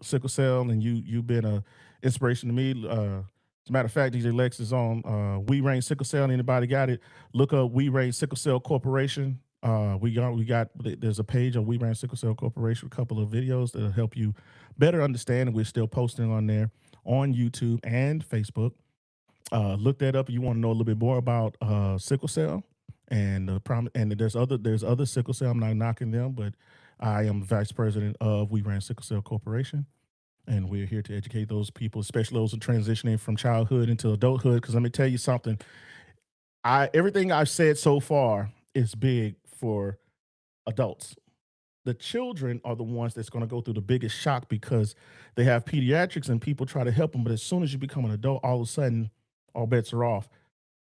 sickle cell, and you've been a inspiration to me. As a matter of fact, DJ Lex is on We Reign Sickle Cell. Anybody got it? Look up We Reign Sickle Cell Corporation. We got there's a page on We Reign Sickle Cell Corporation, a couple of videos that'll help you better understand. And we're still posting on there on YouTube and Facebook. Look that up. You want to know a little bit more about sickle cell and there's other sickle cell. I'm not knocking them, but I am vice president of We Ran Sickle Cell Corporation, and we're here to educate those people, especially those who are transitioning from childhood into adulthood. Because let me tell you something, I everything I've said so far is big for adults. The children are the ones that's going to go through the biggest shock because they have pediatrics and people try to help them, but as soon as you become an adult, all of a sudden, all bets are off.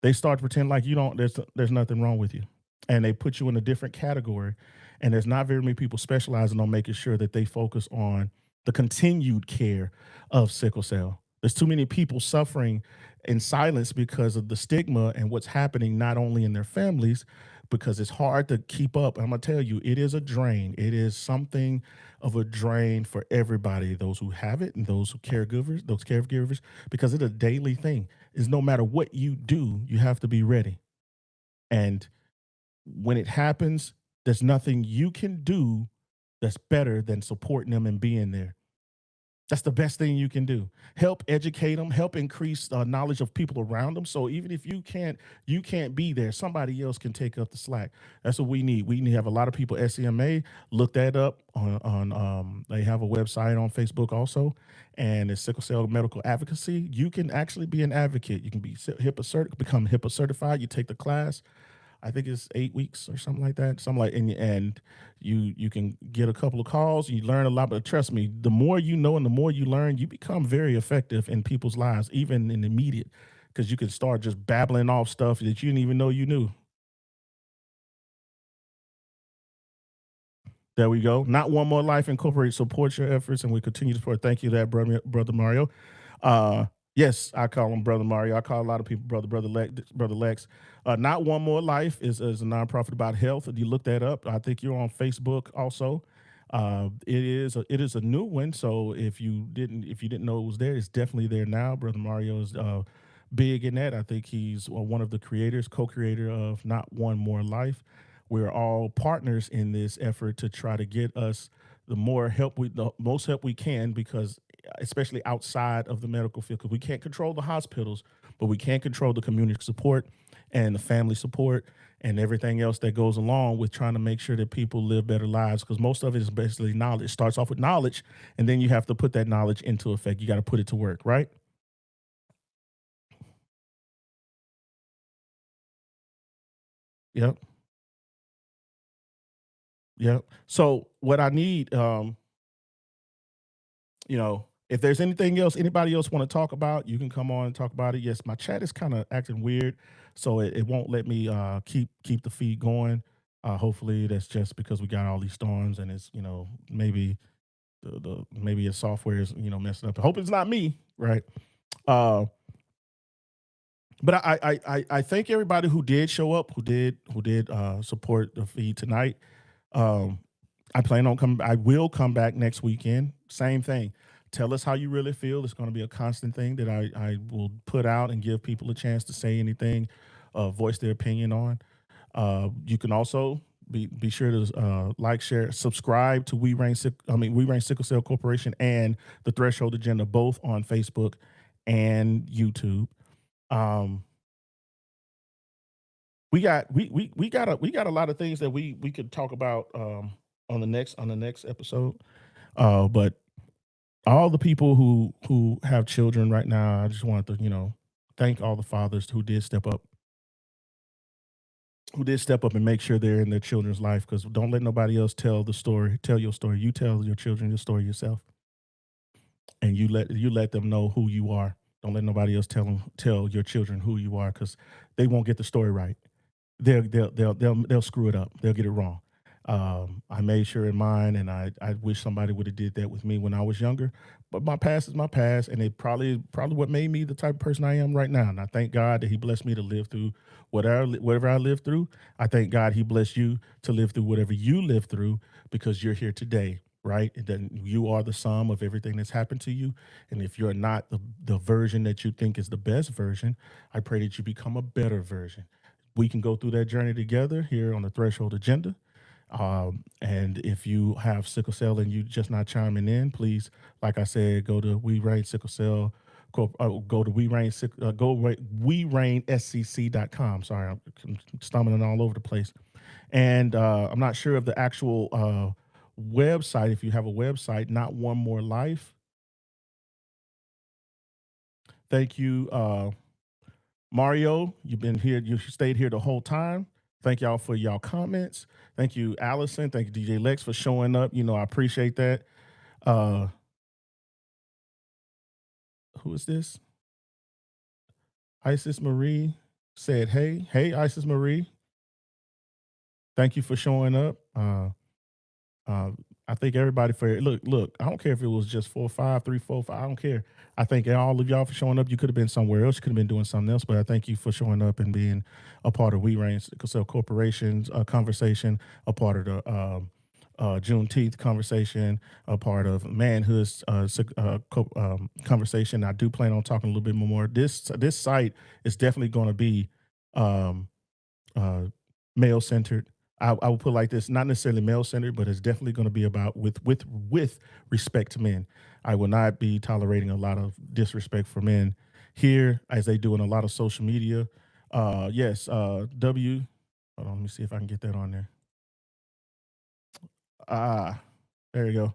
They start to pretend like you don't. There's nothing wrong with you, and they put you in a different category. And there's not very many people specializing on making sure that they focus on the continued care of sickle cell. There's too many people suffering in silence because of the stigma and what's happening not only in their families, because it's hard to keep up. I'm gonna tell you, it is a drain. It is something of a drain for everybody, those who have it and those caregivers, because it's a daily thing. Is no matter what you do, you have to be ready. And when it happens, there's nothing you can do that's better than supporting them and being there. That's the best thing you can do. Help educate them, help increase knowledge of people around them. So even if you can't be there, somebody else can take up the slack. That's what we need. We need to have a lot of people. SCMA, look that up on. They have a website on Facebook also, and it's Sickle Cell Medical Advocacy. You can actually be an advocate. You can be become HIPAA certified. You take the class. I think it's 8 weeks or something like that. Something like and you can get a couple of calls. You learn a lot, but trust me, the more you know and the more you learn, you become very effective in people's lives, even in the immediate, because you can start just babbling off stuff that you didn't even know you knew. There we go. Not One More Life Incorporated supports your efforts, and we continue to support. Thank you, that brother Mario. Uh, yes, I call him brother Mario. I call a lot of people brother Lex. Not One More Life is a nonprofit about health. You look that up. I think you're on Facebook also. It is a new one. So if you didn't know it was there, it's definitely there now. Brother Mario is big in that. I think he's one of the creators, co-creator of Not One More Life. We're all partners in this effort to try to get us the most help we can, because especially outside of the medical field, because we can't control the hospitals, but we can control the community support. and the family support and everything else that goes along with trying to make sure that people live better lives, because most of it is basically knowledge. It starts off with knowledge, and then you have to put that knowledge into effect. You got to put it to work, right? Yep. Yep. So what I need, if there's anything else, anybody else want to talk about, you can come on and talk about it. Yes, my chat is kind of acting weird, so it won't let me keep the feed going. Hopefully that's just because we got all these storms and it's maybe the maybe a software is messing up. I hope it's not me, right? Uh, but I thank everybody who did show up, who did support the feed tonight. Um, I plan on coming. I will come back next weekend. Same thing. Tell us how you really feel. It's going to be a constant thing that I will put out and give people a chance to say anything, voice their opinion on. You can also be sure to like, share, subscribe to We Reign Sickle Cell Corporation and the Threshold Agenda, both on Facebook and YouTube. Um, we got a lot of things that we could talk about on the next episode. But all the people who have children right now, I just want to thank all the fathers who did step up and make sure they're in their children's life, because don't let nobody else tell your story. You tell your children your story yourself, and you let them know who you are. Don't let nobody else tell your children who you are, because they won't get the story right. They'll screw it up. They'll get it wrong. I made sure in mine, and I wish somebody would have did that with me when I was younger. But my past is my past, and it probably what made me the type of person I am right now. And I thank God that He blessed me to live through whatever I lived through. I thank God He blessed you to live through whatever you lived through, because you're here today. Right, and then you are the sum of everything that's happened to you. And if you're not the version that you think is the best version, I pray that you become a better version. We can go through that journey together here on the Threshold Agenda. And if you have sickle cell and you just not chiming in, please, like I said, go to We Reign Sickle Cell. Go to We Reign SCC.com. Sorry, I'm stumbling all over the place. And I'm not sure of the actual website. If you have a website, Not One More Life. Thank you, Mario. You've been here. You stayed here the whole time. Thank y'all for y'all comments. Thank you, Allison. Thank you, DJ Lex, for showing up. I appreciate that. Uh, who is this? Isis Marie said, "Hey, Isis Marie. Thank you for showing up." Uh, I think everybody for look. I don't care if it was just 4, 5, 3, 4, 5. I don't care. I thank all of y'all for showing up. You could have been somewhere else. You could have been doing something else, but I thank you for showing up and being a part of We Reign Sickle Cell Corporation's conversation, a part of the Juneteenth conversation, a part of Manhood's conversation. I do plan on talking a little bit more. This site is definitely going to be um, uh, male centered. I will put it like this: not necessarily male centered, but it's definitely going to be about with respect to men. I will not be tolerating a lot of disrespect for men here, as they do in a lot of social media. Yes, W. Hold on, let me see if I can get that on there. Ah, there you go.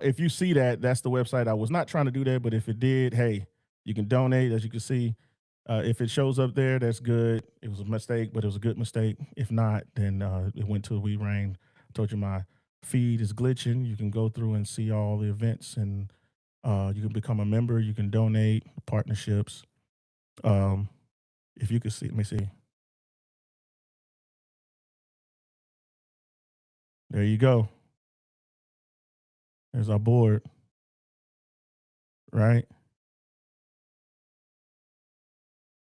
If you see that, that's the website. I was not trying to do that, but if it did, hey, you can donate. As you can see, if it shows up there, that's good. It was a mistake, but it was a good mistake. If not, then it went to We Reign. I told you my feed is glitching. You can go through and see all the events, and you can become a member. You can donate partnerships. Um, if you could see, let me see. There you go. There's our board, right?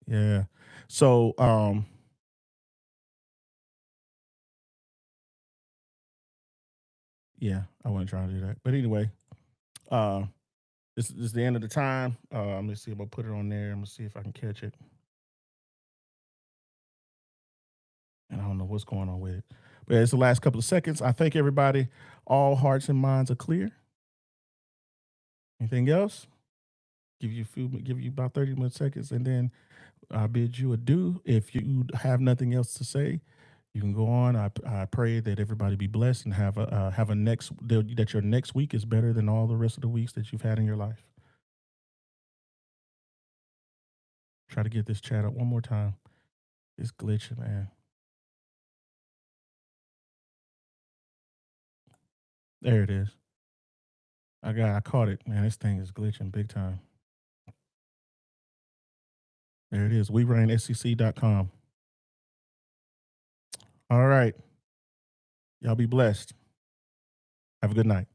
Yeah. So, yeah, I wasn't trying to do that, but anyway, uh, this is the end of the time. Let me see if I put it on there. I'm gonna see if I can catch it. And I don't know what's going on with it. But it's the last couple of seconds. I thank everybody. All hearts and minds are clear. Anything else? Give you about 30 more seconds, and then I bid you adieu. If you have nothing else to say, you can go on. I pray that everybody be blessed and have a next that your next week is better than all the rest of the weeks that you've had in your life. Try to get this chat up one more time. It's glitching, man. There it is. I caught it, man. This thing is glitching big time. There it is. WeRainSEC.com. All right. Y'all be blessed. Have a good night.